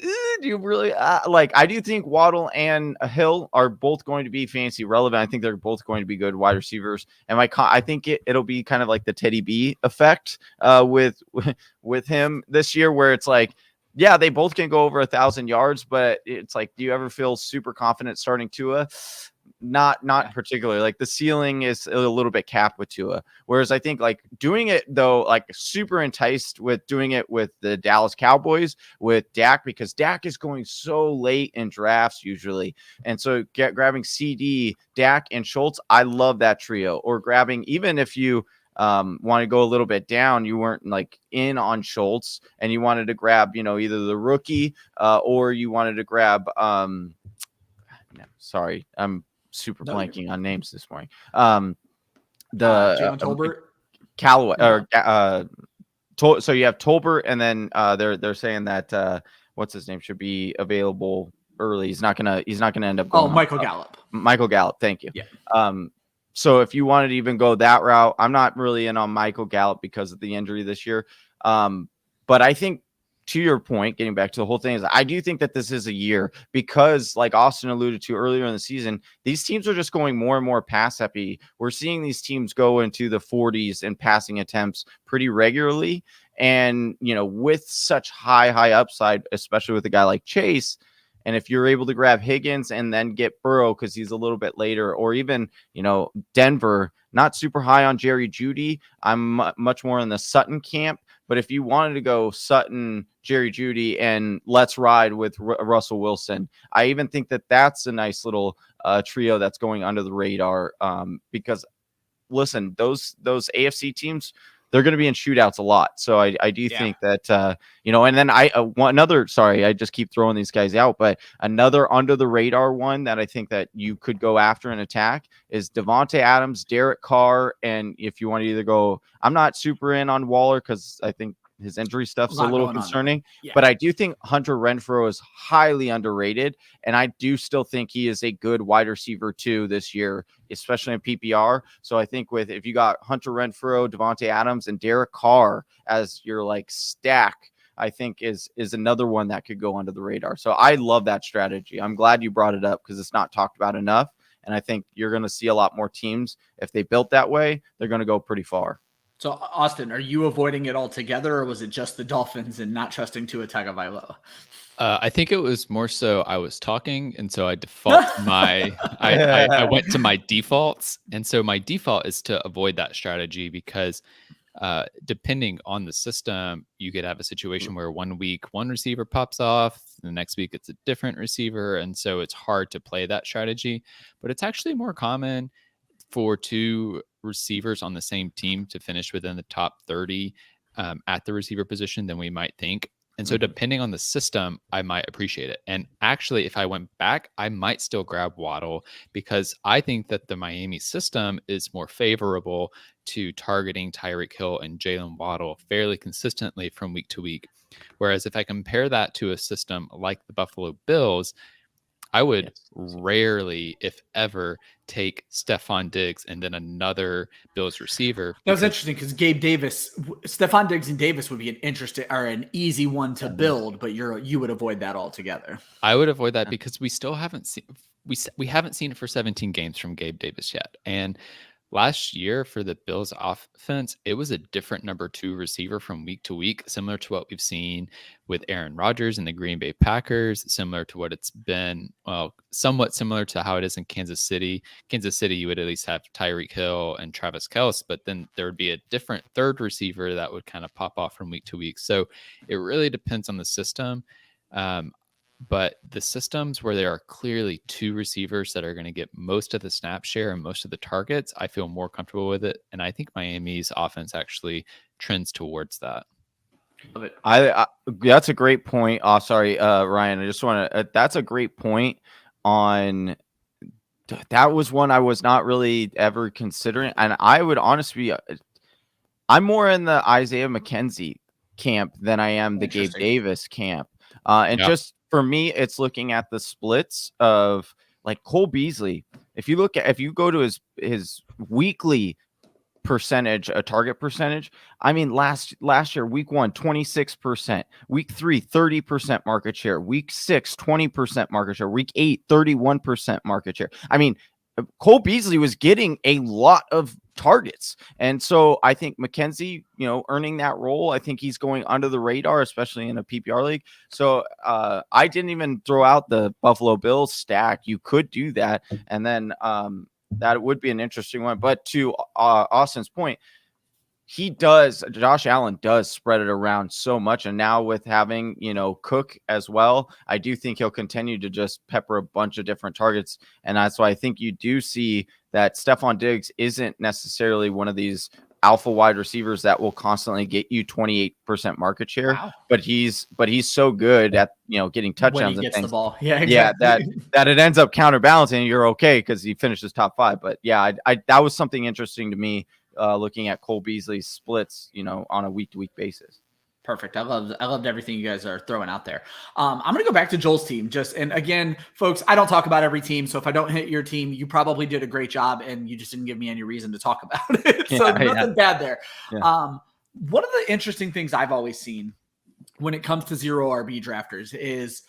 do you really I do think Waddle and Hill are both going to be fantasy relevant. I think they're both going to be good wide receivers. And I think it'll be kind of like the Teddy B effect with him this year, where it's like, yeah, they both can go over 1,000 yards, but it's like, do you ever feel super confident starting Tua? Not particularly. Like the ceiling is a little bit capped with Tua. Whereas I think like doing it though, like super enticed with doing it with the Dallas Cowboys with Dak, because Dak is going so late in drafts usually. And so grabbing CD, Dak, and Schultz, I love that trio. Or grabbing, even if you want to go a little bit down, you weren't like in on Schultz and you wanted to grab, either the rookie or you wanted to grab sorry, I'm super blanking on names this morning.
Jalen Tolbert,
Callaway, or so you have Tolbert, and then they're saying that what's his name should be available early. He's not gonna end up going.
Michael Gallup.
Michael Gallup, thank you.
Yeah.
So if you wanted to even go that route, I'm not really in on Michael Gallup because of the injury this year. But I think, to your point, getting back to the whole thing, is I do think that this is a year because, like Austin alluded to earlier in the season, these teams are just going more and more pass happy. We're seeing these teams go into the 40s in passing attempts pretty regularly. And, with such high upside, especially with a guy like Chase, and if you're able to grab Higgins and then get Burrow because he's a little bit later, or even, Denver, not super high on Jerry Jeudy. I'm much more in the Sutton camp. But if you wanted to go Sutton, Jerry Jeudy, and let's ride with Russell Wilson, I even think that that's a nice little trio that's going under the radar. Because, listen, those AFC teams, they're going to be in shootouts a lot. So I do think that, and then I just keep throwing these guys out, but another under the radar one that I think that you could go after and attack is Devontae Adams, Derek Carr. And if you want to either go, I'm not super in on Waller because I think his injury stuff's a little concerning, but I do think Hunter Renfrow is highly underrated. And I do still think he is a good wide receiver too this year, especially in PPR. So I think if you got Hunter Renfrow, Devontae Adams, and Derek Carr as your like stack, I think is another one that could go under the radar. So I love that strategy. I'm glad you brought it up because it's not talked about enough. And I think you're going to see a lot more teams. If they built that way, they're going to go pretty far.
So, Austin, are you avoiding it altogether, or was it just the Dolphins and not trusting Tua Tagovailoa?
I think it was more so I was talking, and so I default I went to my defaults, and so my default is to avoid that strategy because depending on the system, you could have a situation where 1 week one receiver pops off, the next week it's a different receiver, and so it's hard to play that strategy. But it's actually more common for 2 receivers on the same team to finish within the top 30 at the receiver position than we might think. And so depending on the system, I might appreciate it. And actually, if I went back, I might still grab Waddle because I think that the Miami system is more favorable to targeting Tyreek Hill and Jalen Waddle fairly consistently from week to week. Whereas if I compare that to a system like the Buffalo Bills, I would rarely, if ever, take Stephon Diggs and then another Bills receiver.
That was interesting because Stephon Diggs and Davis would be an easy one to build, but you would avoid that altogether.
I would avoid that because we still haven't seen we haven't seen it for 17 games from Gabe Davis yet. And last year for the Bills offense, it was a different number 2 receiver from week to week, similar to what we've seen with Aaron Rodgers and the Green Bay Packers, similar to what it's been, somewhat similar to how it is in Kansas City. Kansas City, you would at least have Tyreek Hill and Travis Kelce, but then there would be a different third receiver that would kind of pop off from week to week. So it really depends on the system. But the systems where there are clearly 2 receivers that are going to get most of the snap share and most of the targets, I feel more comfortable with it. And I think Miami's offense actually trends towards that.
Love it. I that's a great point. Oh, sorry, Ryan. I just want to. That's a great point. On that was one I was not really ever considering, and I would honestly, I'm more in the Isaiah McKenzie camp than I am the Gabe Davis camp, just. For me, it's looking at the splits of like Cole Beasley. If you go to his weekly percentage, a target percentage, I mean, last year, week 1, 26%, week 3, 30% market share, week 6, 20% market share, week 8, 31% market share. I mean, Cole Beasley was getting a lot of targets. And so I think McKenzie, earning that role, I think he's going under the radar, especially in a PPR league. So I didn't even throw out the Buffalo Bills stack. You could do that. And then that would be an interesting one. But to Austin's point, Josh Allen does spread it around so much. And now with having, Cook as well, I do think he'll continue to just pepper a bunch of different targets. And that's why I think you do see that Stephon Diggs isn't necessarily one of these alpha wide receivers that will constantly get you 28% market share. Wow. But he's so good at, getting touchdowns
when he gets
and
the
things.
ball. Yeah, exactly.
Yeah, that it ends up counterbalancing. You're okay because he finishes top 5. But yeah, I that was something interesting to me. Looking at Cole Beasley's splits, on a week-to-week basis.
Perfect. I loved everything you guys are throwing out there. I'm going to go back to Joel's team. And again, folks, I don't talk about every team. So if I don't hit your team, you probably did a great job and you just didn't give me any reason to talk about it. So nothing bad there. Yeah. One of the interesting things I've always seen when it comes to zero RB drafters is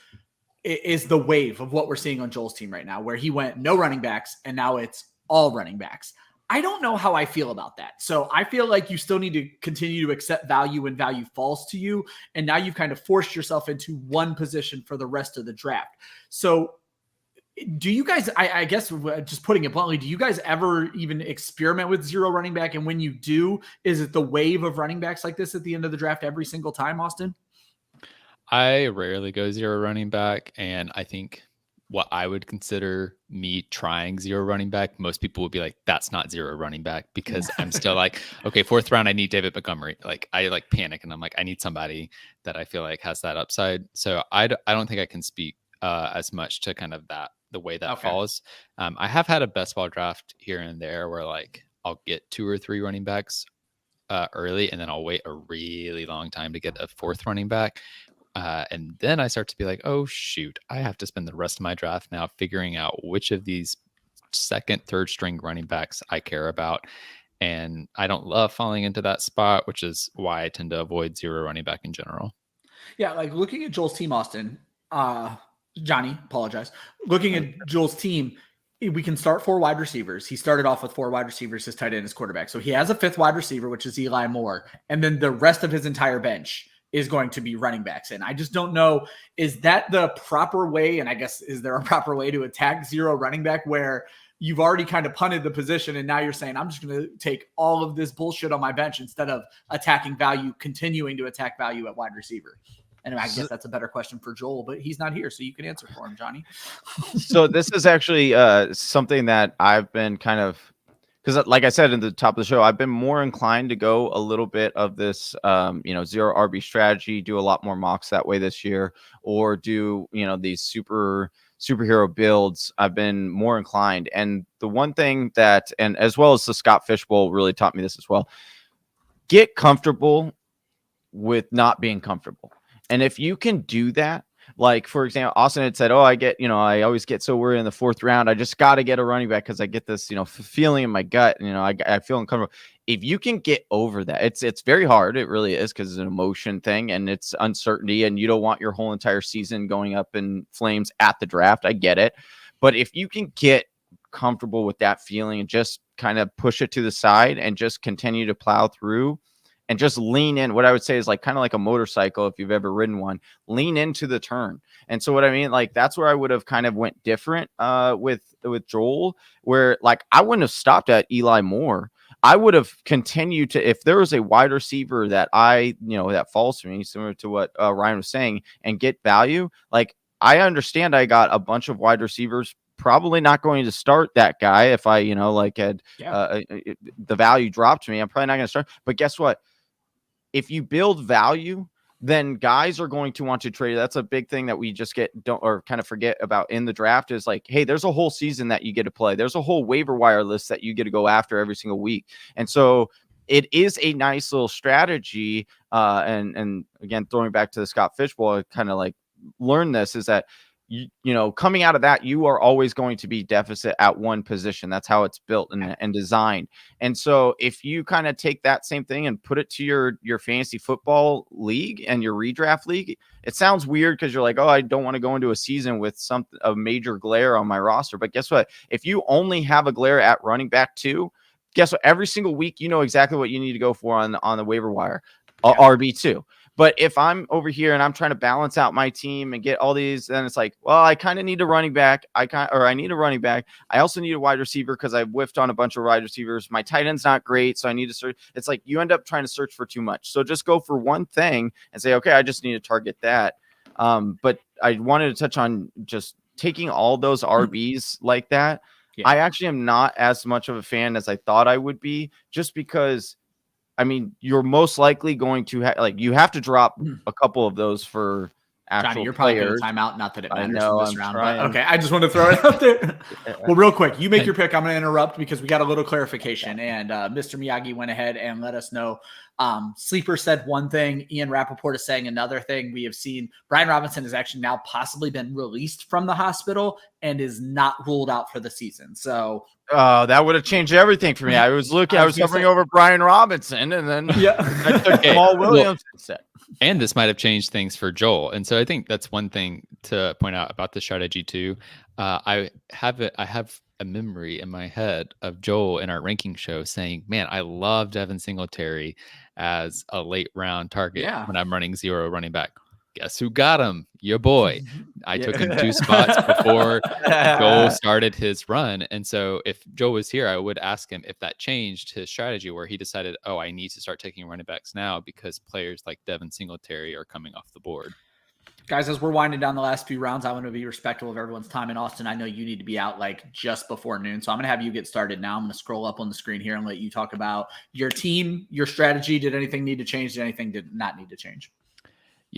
the wave of what we're seeing on Joel's team right now, where he went no running backs and now it's all running backs. I don't know how I feel about that. So I feel like you still need to continue to accept value when value falls to you. And now you've kind of forced yourself into one position for the rest of the draft. So do you guys, I guess just putting it bluntly, do you guys ever even experiment with zero running back? And when you do, is it the wave of running backs like this at the end of the draft every single time, Austin?
I rarely go zero running back. And I think what I would consider me trying zero running back, most people would be like, that's not zero running back, because I'm still like, okay, 4th round, I need David Montgomery. Like I panic and I'm like, I need somebody that I feel like has that upside. So I don't think I can speak as much to kind of the way that falls. I have had a best ball draft here and there where like I'll get 2 or 3 running backs early, and then I'll wait a really long time to get a 4th running back. And then I start to be like, oh, shoot, I have to spend the rest of my draft now figuring out which of these 2nd, 3rd string running backs I care about. And I don't love falling into that spot, which is why I tend to avoid zero running back in general.
Yeah, like looking at Joel's team, Austin, Johnny, apologize. Looking at Joel's team, we can start 4 wide receivers. He started off with 4 wide receivers, his tight end, his quarterback. So he has a 5th wide receiver, which is Eli Moore. And then the rest of his entire bench is going to be running backs. And I just don't know, is that the proper way? And I guess, is there a proper way to attack zero running back where you've already kind of punted the position and now you're saying, I'm just going to take all of this bullshit on my bench instead of attacking value, continuing to attack value at wide receiver? And I guess that's a better question for Joel, but he's not here, so you can answer for him, Johnny.
So this is actually something that I've been kind of, because like I said in the top of the show, I've been more inclined to go a little bit of this, zero RB strategy, do a lot more mocks that way this year, or do, these superhero builds. I've been more inclined. And the one thing that, and as well as the Scott Fishbowl really taught me this as well, get comfortable with not being comfortable. And if you can do that, like, for example, Austin had said, I always get so worried in the 4th round. I just got to get a running back because I get this, feeling in my gut. I feel uncomfortable. If you can get over that, it's very hard. It really is, because it's an emotion thing and it's uncertainty, and you don't want your whole entire season going up in flames at the draft. I get it. But if you can get comfortable with that feeling and just kind of push it to the side and just continue to plow through and just lean in, what I would say is like kind of like a motorcycle, if you've ever ridden one, lean into the turn. And so what I mean, like, that's where I would have kind of went different with Joel, where like I wouldn't have stopped at Eli Moore. I would have continued to, if there was a wide receiver that that falls to me, similar to what Ryan was saying, and get value. Like, I understand I got a bunch of wide receivers, probably not going to start that guy if I, had the value dropped to me. I'm probably not going to start. But guess what? If you build value, then guys are going to want to trade. That's a big thing that we just kind of forget about in the draft, is like, hey, there's a whole season that you get to play. There's a whole waiver wire list that you get to go after every single week. And so it is a nice little strategy. And again, throwing back to the Scott Fishbowl, I kind of like learned this, is that coming out of that, you are always going to be deficit at one position. That's how it's built and designed. And so if you kind of take that same thing and put it to your fantasy football league and your redraft league, it sounds weird because you're like, oh, I don't want to go into a season with a major glare on my roster. But guess what? If you only have a glare at running back 2, guess what? Every single week, you know exactly what you need to go for on the waiver wire, RB2. But if I'm over here and I'm trying to balance out my team and get all these, then it's like, well, I kind of need a running back. I need a running back. I also need a wide receiver because I whiffed on a bunch of wide receivers. My tight end's not great, so I need to search. It's like you end up trying to search for too much. So just go for one thing and say, okay, I just need to target that. But I wanted to touch on just taking all those RBs like that. Yeah. I actually am not as much of a fan as I thought I would be, just because, I mean, you're most likely going to you have to drop a couple of those for actual
Johnny, you're
players.
probably going to time out. Not that it matters
know,
in this
I'm
round,
trying.
but okay. I just want to throw it out there. Well, real quick, you make your pick. I'm going to interrupt because we got a little clarification, and Mr. Miyagi went ahead and let us know. Sleeper said one thing. Ian Rappaport is saying another thing. We have seen Brian Robinson has actually now possibly been released from the hospital and is not ruled out for the season. So
that would have changed everything for me. I was hovering over Brian Robinson, and then I took Jamal Williams instead.
And this might have changed things for Joel. And so I think that's one thing to point out about the strategy too. I have a memory in my head of Joel in our ranking show saying, man, I love Devin Singletary as a late round target when I'm running 0 running back. Guess who got him? Your boy. I took him 2 spots before Joel started his run. And so if Joel was here, I would ask him if that changed his strategy, where he decided, oh, I need to start taking running backs now because players like Devin Singletary are coming off the board.
Guys, as we're winding down the last few rounds, I want to be respectful of everyone's time. And Austin, I know you need to be out like just before noon. So I'm going to have you get started now. I'm going to scroll up on the screen here and let you talk about your team, your strategy. Did anything need to change? Did anything did not need to change?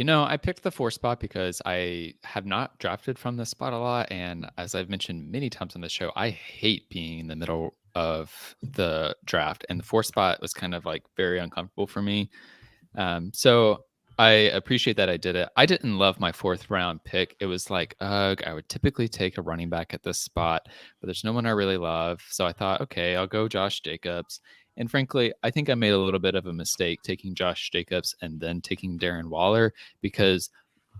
I picked the 4 spot because I have not drafted from this spot a lot. And as I've mentioned many times on the show, I hate being in the middle of the draft. And the 4 spot was kind of like very uncomfortable for me. So I appreciate that I did it. I didn't love my 4th round pick. It was like, I would typically take a running back at this spot, but there's no one I really love. So I thought, okay, I'll go Josh Jacobs. And frankly, I think I made a little bit of a mistake taking Josh Jacobs and then taking Darren Waller, because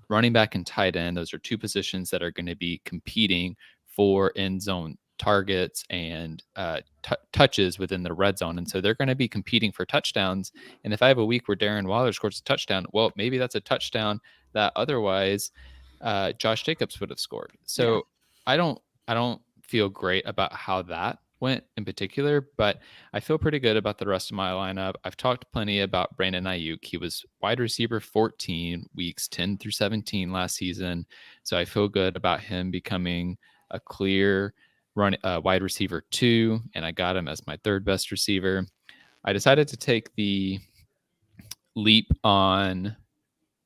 running back and tight end, those are 2 positions that are going to be competing for end zone targets and touches within the red zone. And so they're going to be competing for touchdowns. And if I have a week where Darren Waller scores a touchdown, well, maybe that's a touchdown that otherwise Josh Jacobs would have scored. So I don't feel great about how that went in particular, but I feel pretty good about the rest of my lineup. I've talked plenty about Brandon Ayuk. He was wide receiver 14 weeks 10 through 17 last season. So I feel good about him becoming a clear wide receiver 2, and I got him as my 3rd best receiver. I decided to take the leap on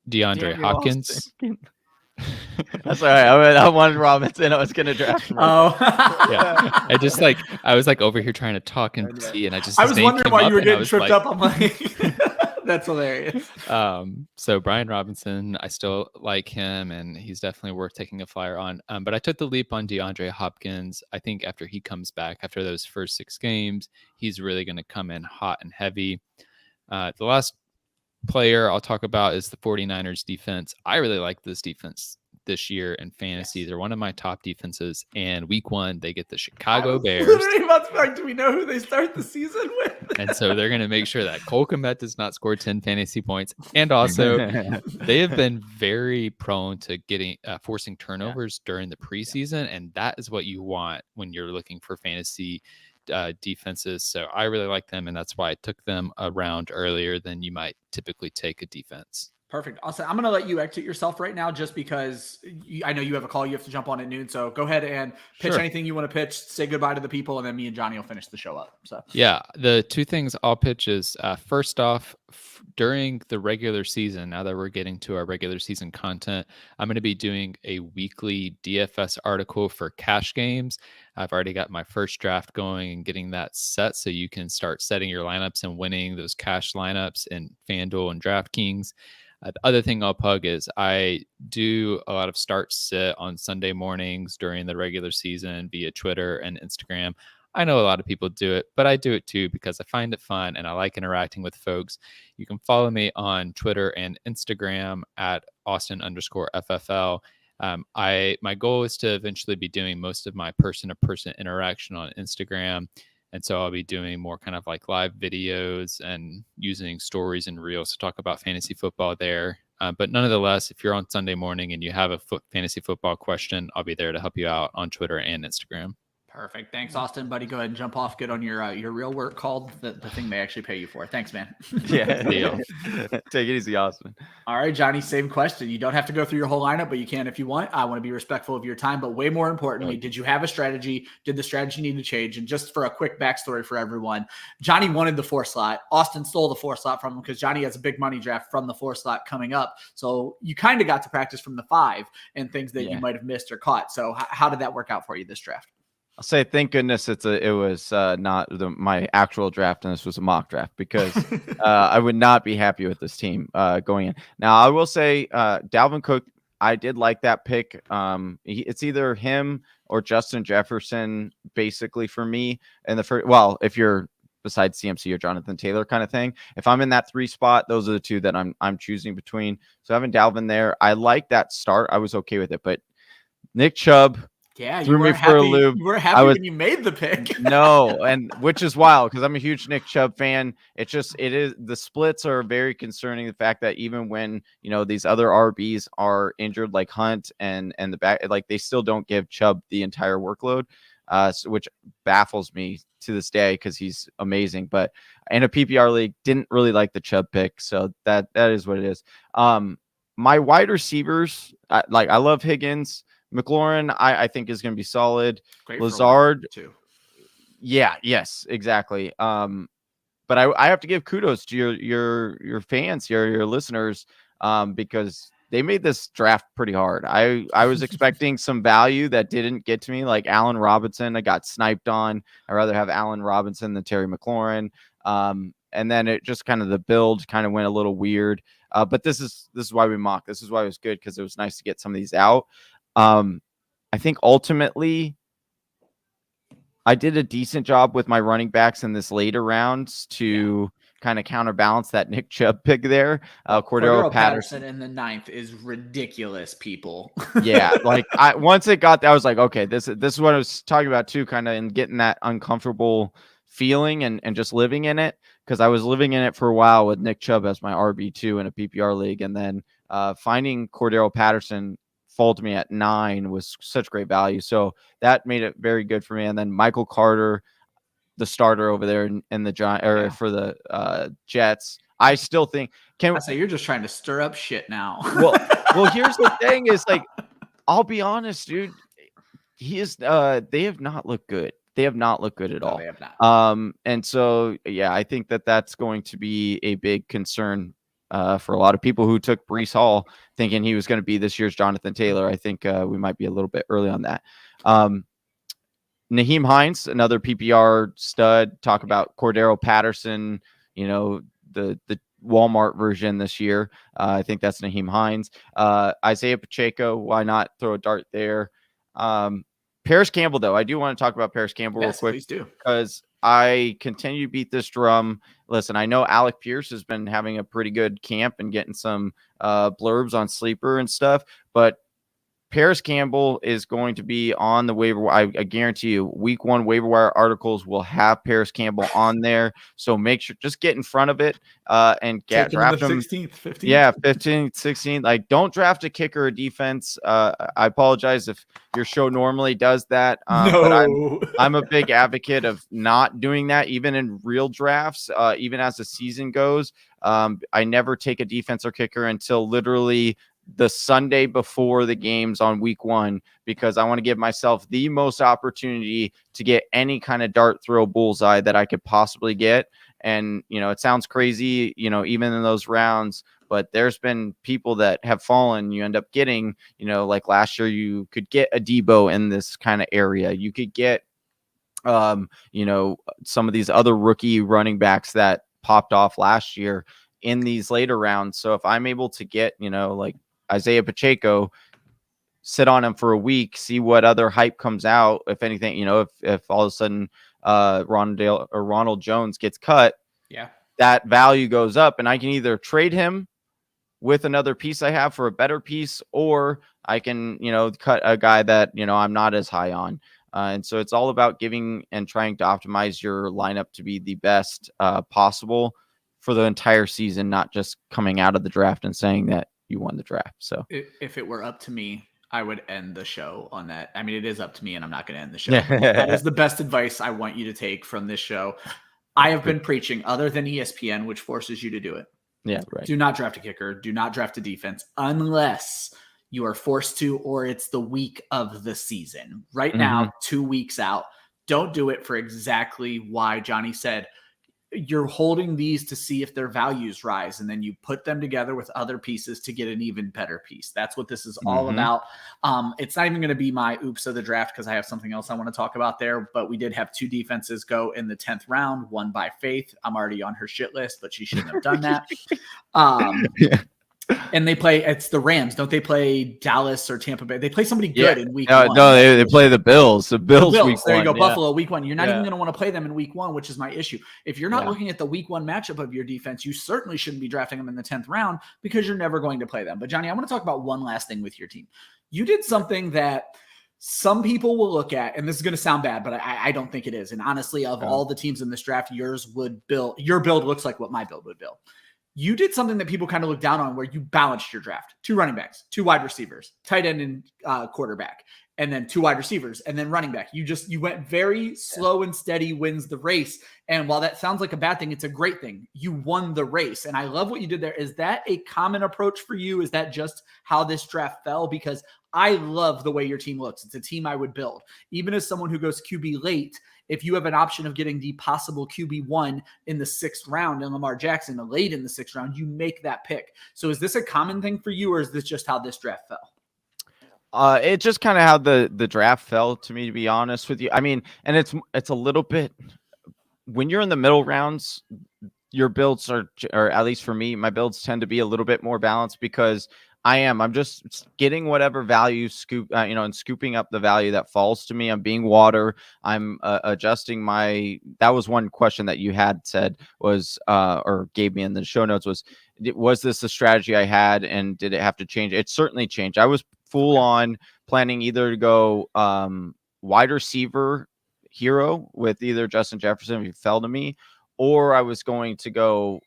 DeAndre Hopkins.
That's all right. I wanted Robinson. I was going to draft him.
Oh,
yeah. I was like over here trying to talk and see, and I was
wondering why you were getting tripped up. I'm like, That's hilarious.
So Brian Robinson, I still like him, and he's definitely worth taking a flyer on. But I took the leap on DeAndre Hopkins. I think after he comes back, after those first 6 games, he's really going to come in hot and heavy. The last player I'll talk about is the 49ers defense. I really like this defense this year in fantasy. Yes. They're one of my top defenses, and week 1 they get the Chicago Bears.
Literally about to ask, do we know who they start the season with?
And so they're going to make sure that Kmet does not score 10 fantasy points. And also they have been very prone to getting forcing turnovers during the preseason, and that is what you want when you're looking for fantasy defenses. So I really like them, and that's why I took them a round earlier than you might typically take a defense.
Perfect. Austin, I'm going to let you exit yourself right now just because I know you have a call you have to jump on at noon. So go ahead and pitch anything you want to pitch, say goodbye to the people, and then me and Johnny will finish the show up. So
yeah, the 2 things I'll pitch is first off, during the regular season, now that we're getting to our regular season content, I'm going to be doing a weekly DFS article for cash games. I've already got my first draft going and getting that set so you can start setting your lineups and winning those cash lineups in FanDuel and DraftKings. The other thing I'll plug is I do a lot of start sit on Sunday mornings during the regular season via Twitter and Instagram. I know a lot of people do it, but I do it too because I find it fun and I like interacting with folks. You can follow me on Twitter and Instagram at Austin_FFL. My goal is to eventually be doing most of my person-to-person interaction on Instagram. And so I'll be doing more kind of like live videos and using stories and reels to talk about fantasy football there. But nonetheless, if you're on Sunday morning and you have a fantasy football question, I'll be there to help you out on Twitter and Instagram.
Perfect. Thanks, Austin. Buddy, go ahead and jump off. Get on your real work called the thing they actually pay you for. Thanks, man.
Yeah. Take it easy, Austin.
All right, Johnny, same question. You don't have to go through your whole lineup, but you can if you want. I want to be respectful of your time, but way more importantly, did you have a strategy? Did the strategy need to change? And just for a quick backstory for everyone, Johnny wanted the 4 slot. Austin stole the 4 slot from him because Johnny has a big money draft from the 4 slot coming up. So you kind of got to practice from the 5 and things that you might have missed or caught. So how did that work out for you this draft?
I'll say thank goodness it was not my actual draft and this was a mock draft because I would not be happy with this team going in. Now I will say Dalvin Cook, I did like that pick. It's either him or Justin Jefferson basically for me. And if you're besides CMC or Jonathan Taylor kind of thing, if I'm in that 3 spot, those are the 2 that I'm choosing between. So having Dalvin there, I like that start. I was okay with it, but Nick Chubb.
Yeah, you were happy. You were happy when you made the pick.
No, and which is wild because I'm a huge Nick Chubb fan. It is the splits are very concerning. The fact that even when these other RBs are injured, like Hunt and the back, like they still don't give Chubb the entire workload, which baffles me to this day because he's amazing. But in a PPR league, didn't really like the Chubb pick, so that is what it is. My wide receivers, I love Higgins. McLaurin, I think is going to be solid.
Great
Lazard,
too.
Yeah, yes, exactly. But I have to give kudos to your fans, your listeners, because they made this draft pretty hard. I was expecting some value that didn't get to me, like Allen Robinson. I got sniped on. I'd rather have Allen Robinson than Terry McLaurin. And then it just kind of the build kind of went a little weird. But this is why we mock. This is why it was good because it was nice to get some of these out. I think ultimately I did a decent job with my running backs in this later rounds to kind of counterbalance that Nick Chubb pick there. Cordero Patterson
in the 9th is ridiculous, people.
Yeah, like once it got there, I was like, okay, this is what I was talking about too, kind of in getting that uncomfortable feeling and just living in it, because I was living in it for a while with Nick Chubb as my RB2 in a PPR league, and then finding Cordero Patterson fall to me at 9 was such great value. So that made it very good for me. And then Michael Carter, the starter over there in the for the Jets. I still think
I say you're just trying to stir up shit now.
well, here's the thing is like, I'll be honest, dude. He is they have not looked good. They have not looked good at all.
They have not.
And so I think that's going to be a big concern for a lot of people who took Breece Hall thinking he was going to be this year's Jonathan Taylor. I think we might be a little bit early on that. Nyheim Hines, another PPR stud. Talk about Cordero Patterson, the Walmart version this year. I think that's Naheem Hines. Isaiah Pacheco, why not throw a dart there? Paris Campbell, though, I do want to talk about Paris Campbell real quick.
Please do.
Because I continue to beat this drum. Listen, I know Alec Pierce has been having a pretty good camp and getting some blurbs on Sleeper and stuff, but Paris Campbell is going to be on the waiver. I guarantee you, week 1 waiver wire articles will have Paris Campbell on there. So make sure, just get in front of it and draft him.
16th, 15th.
Yeah, 15th, 16th. Like, don't draft a kicker or defense. I apologize if your show normally does that.
No.
But I'm a big advocate of not doing that, even in real drafts, even as the season goes. I never take a defense or kicker until literally the Sunday before the games on week 1, because I want to give myself the most opportunity to get any kind of dart throw bullseye that I could possibly get. And, it sounds crazy, even in those rounds, but there's been people that have fallen. You end up getting, like last year, you could get a Debo in this kind of area. You could get, some of these other rookie running backs that popped off last year in these later rounds. So if I'm able to get, like Isaiah Pacheco, sit on him for a week, see what other hype comes out. If anything, if all of a sudden Ronald Jones gets cut, that value goes up, and I can either trade him with another piece I have for a better piece, or I can, cut a guy that, I'm not as high on. And so it's all about giving and trying to optimize your lineup to be the best possible for the entire season, not just coming out of the draft and saying that you won the draft. So
if it were up to me, I would end the show on that. I mean, it is up to me, and I'm not going to end the show. That is the best advice I want you to take from this show. I have been preaching, other than ESPN, which forces you to do it.
Yeah, right.
Do not draft a kicker. Do not draft a defense unless you are forced to, or it's the week of the season. Right now, 2 weeks out. Don't do it for exactly why Johnny said. You're holding these to see if their values rise, and then you put them together with other pieces to get an even better piece. That's what this is all about. It's not even going to be my oops of the draft, because I have something else I want to talk about there, but we did have 2 defenses go in the 10th round, one by Faith. I'm already on her shit list, but she shouldn't have done that. And they play, it's the Rams. Don't they play Dallas or Tampa Bay? They play somebody good in week 1.
No, they play the Bills. The Bills week
there
1.
You go, Buffalo week 1. You're not even going to want to play them in week 1, which is my issue. If you're not looking at the week 1 matchup of your defense, you certainly shouldn't be drafting them in the 10th round, because you're never going to play them. But Johnny, I want to talk about one last thing with your team. You did something that some people will look at, and this is going to sound bad, but I don't think it is. And honestly, of all the teams in this draft, your build looks like what my build would build. You did something that people kind of look down on, where you balanced your draft. 2 running backs, 2 wide receivers, tight end and quarterback, and then 2 wide receivers, and then running back. You went very slow and steady wins the race. And while that sounds like a bad thing, it's a great thing. You won the race. And I love what you did there. Is that a common approach for you? Is that just how this draft fell? Because I love the way your team looks. It's a team I would build. Even as someone who goes QB late, if you have an option of getting the possible QB1 in the 6th round and Lamar Jackson late in the 6th round, you make that pick. So is this a common thing for you, or is this just how this draft fell?
It just kind of how the draft fell to me, to be honest with you. I mean, and it's a little bit, when you're in the middle rounds, your builds are, or at least for me, my builds tend to be a little bit more balanced, because I'm just getting whatever value and scooping up the value that falls to me. I'm being water. I'm adjusting that was one question that you had said was, or gave me in the show notes, was this a strategy I had, and did it have to change? It certainly changed. I was full on planning either to go wide receiver hero with either Justin Jefferson, if he fell to me, or I was going to go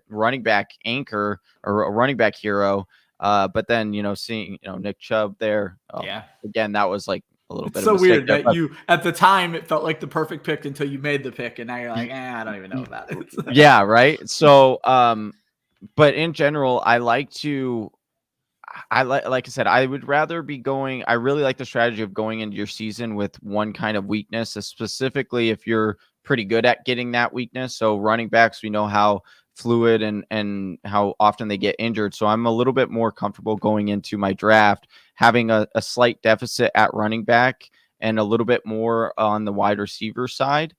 running back anchor or a running back hero. But then, seeing, Nick Chubb there, again, that was like a little bit.
It's so weird that you, at the time, it felt like the perfect pick until you made the pick, and now you're like, I don't even know about it.
Yeah, right. So, but in general, like I said, I would rather be going. I really like the strategy of going into your season with one kind of weakness, specifically if you're pretty good at getting that weakness. So running backs, we know how fluid and how often they get injured. So I'm a little bit more comfortable going into my draft, having a slight deficit at running back and a little bit more on the wide receiver side.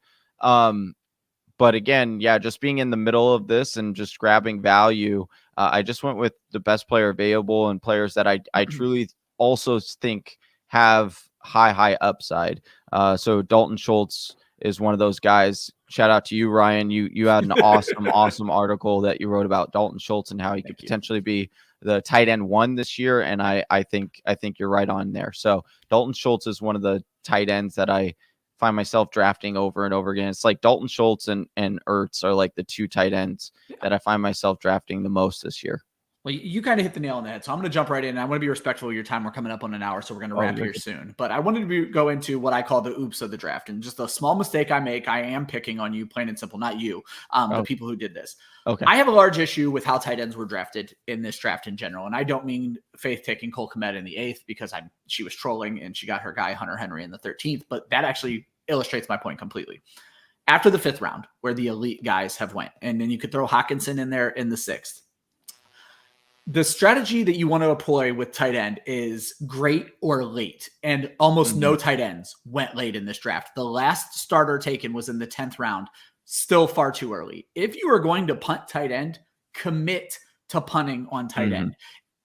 But again, yeah, just being in the middle of this and just grabbing value, I just went with the best player available and players that I truly also think have high upside. So Dalton Schultz is one of those guys. Shout out to you, Ryan. You had an awesome article that you wrote about Dalton Schultz and how he could potentially be the tight end 1 this year. And I think you're right on there. So Dalton Schultz is one of the tight ends that I find myself drafting over and over again. It's like Dalton Schultz and Ertz are like the 2 tight ends that I find myself drafting the most this year.
Well, you kind of hit the nail on the head. So I'm going to jump right in. I want to be respectful of your time. We're coming up on an hour, so we're going to wrap here soon. But I wanted to go into what I call the oops of the draft. And just a small mistake I make, I am picking on you, plain and simple, not you, the people who did this.
Okay.
I have a large issue with how tight ends were drafted in this draft in general. And I don't mean Faith taking Cole Kmet in the 8th because she was trolling and she got her guy Hunter Henry in the 13th. But that actually illustrates my point completely. After the 5th round, where the elite guys have went, and then you could throw Hawkinson in there in the 6th. The strategy that you want to employ with tight end is great or late, and almost no tight ends went late in this draft. The last starter taken was in the 10th round, still far too early. If you are going to punt tight end, commit to punting on tight end.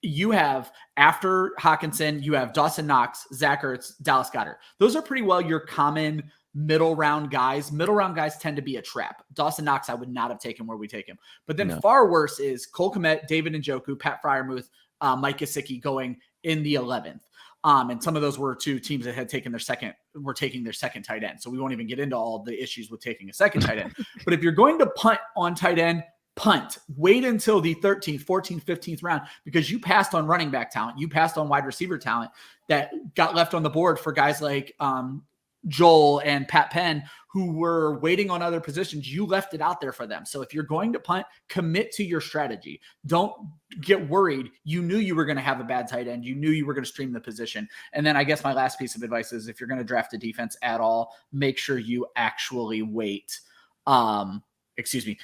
You have, after Hawkinson, you have Dawson Knox, Zach Ertz, Dallas Goedert. Those are pretty well your common middle round guys. Middle round guys tend to be a trap. Dawson Knox, I would not have taken where we take him. But then far worse is Cole Kmet, David Njoku, Pat Freiermuth, Mike Gesicki going in the 11th. And some of those were 2 teams that had taken taking their second tight end. So we won't even get into all the issues with taking a second tight end. But if you're going to punt on tight end, punt. Wait until the 13th, 14th, 15th round because you passed on running back talent. You passed on wide receiver talent that got left on the board for guys like Joel and Pat Penn, who were waiting on other positions. You left it out there for them. So if you're going to punt, commit to your strategy. Don't get worried. You knew you were going to have a bad tight end. You knew you were going to stream the position. And then I guess my last piece of advice is if you're going to draft a defense at all, make sure you actually wait. Excuse me.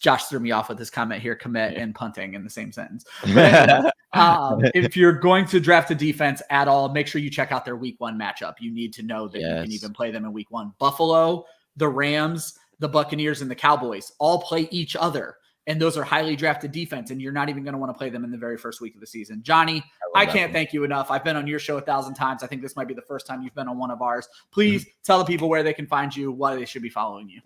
Josh threw me off with his comment here, Kmet and punting in the same sentence. If you're going to draft a defense at all, make sure you check out their week 1 matchup. You need to know that you can even play them in week 1. Buffalo, the Rams, the Buccaneers, and the Cowboys all play each other. And those are highly drafted defense, and you're not even going to want to play them in the very first week of the season. Johnny, I can't thank you enough. I've been on your show 1,000 times. I think this might be the first time you've been on one of ours. Please tell the people where they can find you, why they should be following you.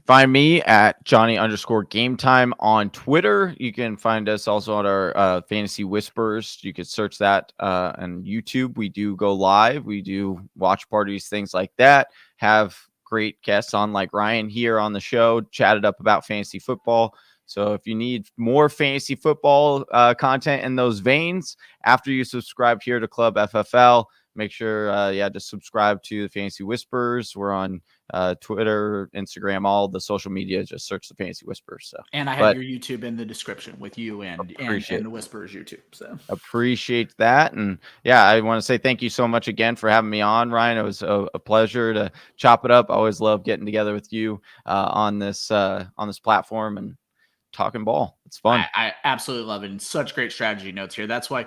Find me at Johnny_GameTime on Twitter. You can find us also on our Fantasy Whispers. You could search that on YouTube. We do go live. We do watch parties, things like that. Have great guests on like Ryan here on the show, chatted up about fantasy football. So if you need more fantasy football content in those veins, after you subscribe here to Club FFL, make sure, to subscribe to the Fantasy Whispers. We're on Twitter, Instagram, all the social media. Just search the Fantasy Whispers. So,
and I have your YouTube in the description with you and the Whispers YouTube. So
appreciate that. And I want to say thank you so much again for having me on, Ryan. It was a pleasure to chop it up. I always love getting together with you on this platform and talking ball. It's fun.
I absolutely love it. And such great strategy notes here. That's why,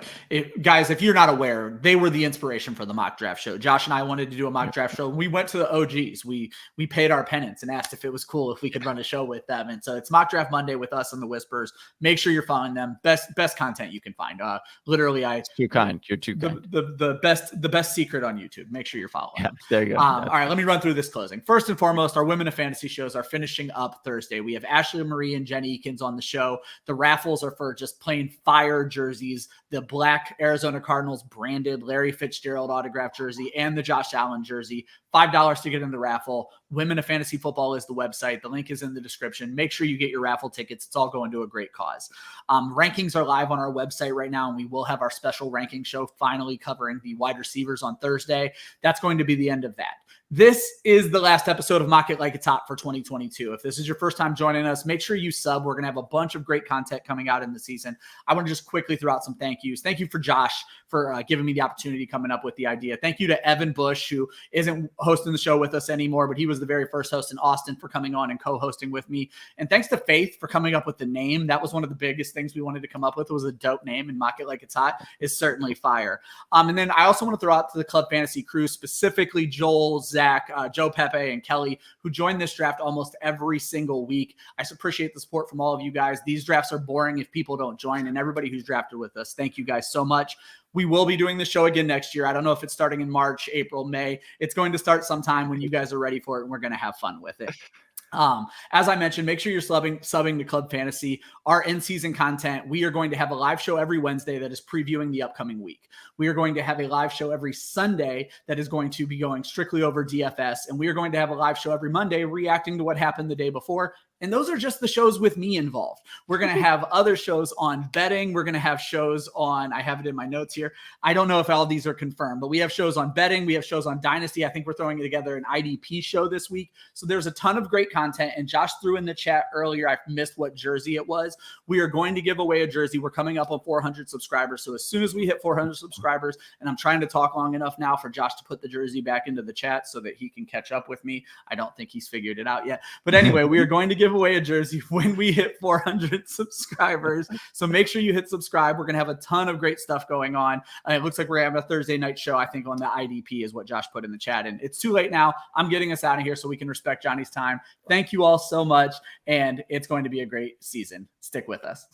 guys, if you're not aware, they were the inspiration for the mock draft show. Josh and I wanted to do a mock draft show. We went to the OGs. We paid our penance and asked if it was cool if we could run a show with them. And so it's Mock Draft Monday with us and the Whispers. Make sure you're following them. Best content you can find. Literally,
too kind. You're too kind.
The best secret on YouTube. Make sure you're following them.
There you go.
All right, let me run through this closing. First and foremost, our Women of Fantasy shows are finishing up Thursday. We have Ashley Marie and Jenny Eakins on the show. The raffles are for just plain fire jerseys, the black Arizona Cardinals branded Larry Fitzgerald autographed jersey and the Josh Allen jersey. $5 to get in the raffle. Women of Fantasy Football is the website. The link is in the description. Make sure you get your raffle tickets. It's all going to a great cause. Rankings are live on our website right now, and we will have our special ranking show finally covering the wide receivers on Thursday. That's going to be the end of that. This is the last episode of Mock It Like It's Hot for 2022. If this is your first time joining us, make sure you sub. We're going to have a bunch of great content coming out in the season. I want to just quickly throw out some thank yous. Thank you for Josh for giving me the opportunity coming up with the idea. Thank you to Evan Bush, who isn't hosting the show with us anymore, but he was the very first host, and Austin for coming on and co-hosting with me. And thanks to Faith for coming up with the name. That was one of the biggest things we wanted to come up with. It was a dope name, and Mock It Like It's Hot is certainly fire. And then I also want to throw out to the Club Fantasy crew, specifically Joel, Zach, Zach, Joe Pepe, and Kelly, who join this draft almost every single week. I appreciate the support from all of you guys. These drafts are boring if people don't join, and everybody who's drafted with us, thank you guys so much. We will be doing the show again next year. I don't know if it's starting in March, April, May. It's going to start sometime when you guys are ready for it, and we're going to have fun with it. As I mentioned, make sure you're subbing to Club Fantasy, our in-season content. We are going to have a live show every Wednesday that is previewing the upcoming week. We are going to have a live show every Sunday that is going to be going strictly over DFS. And we are going to have a live show every Monday reacting to what happened the day before. And those are just the shows with me involved. We're going to have other shows on betting. We're going to have shows on, I have it in my notes here. I don't know if all these are confirmed, but we have shows on betting. We have shows on Dynasty. I think we're throwing together an IDP show this week. So there's a ton of great content. And Josh threw in the chat earlier, I missed what jersey it was. We are going to give away a jersey. We're coming up on 400 subscribers. So as soon as we hit 400 subscribers, and I'm trying to talk long enough now for Josh to put the jersey back into the chat so that he can catch up with me. I don't think he's figured it out yet. But anyway, we are going to give away a jersey when we hit 400 subscribers. So make sure you hit subscribe. We're going to have a ton of great stuff going on. It looks like we're having a Thursday night show, I think, on the IDP is what Josh put in the chat. And it's too late now. I'm getting us out of here so we can respect Johnny's time. Thank you all so much. And it's going to be a great season. Stick with us.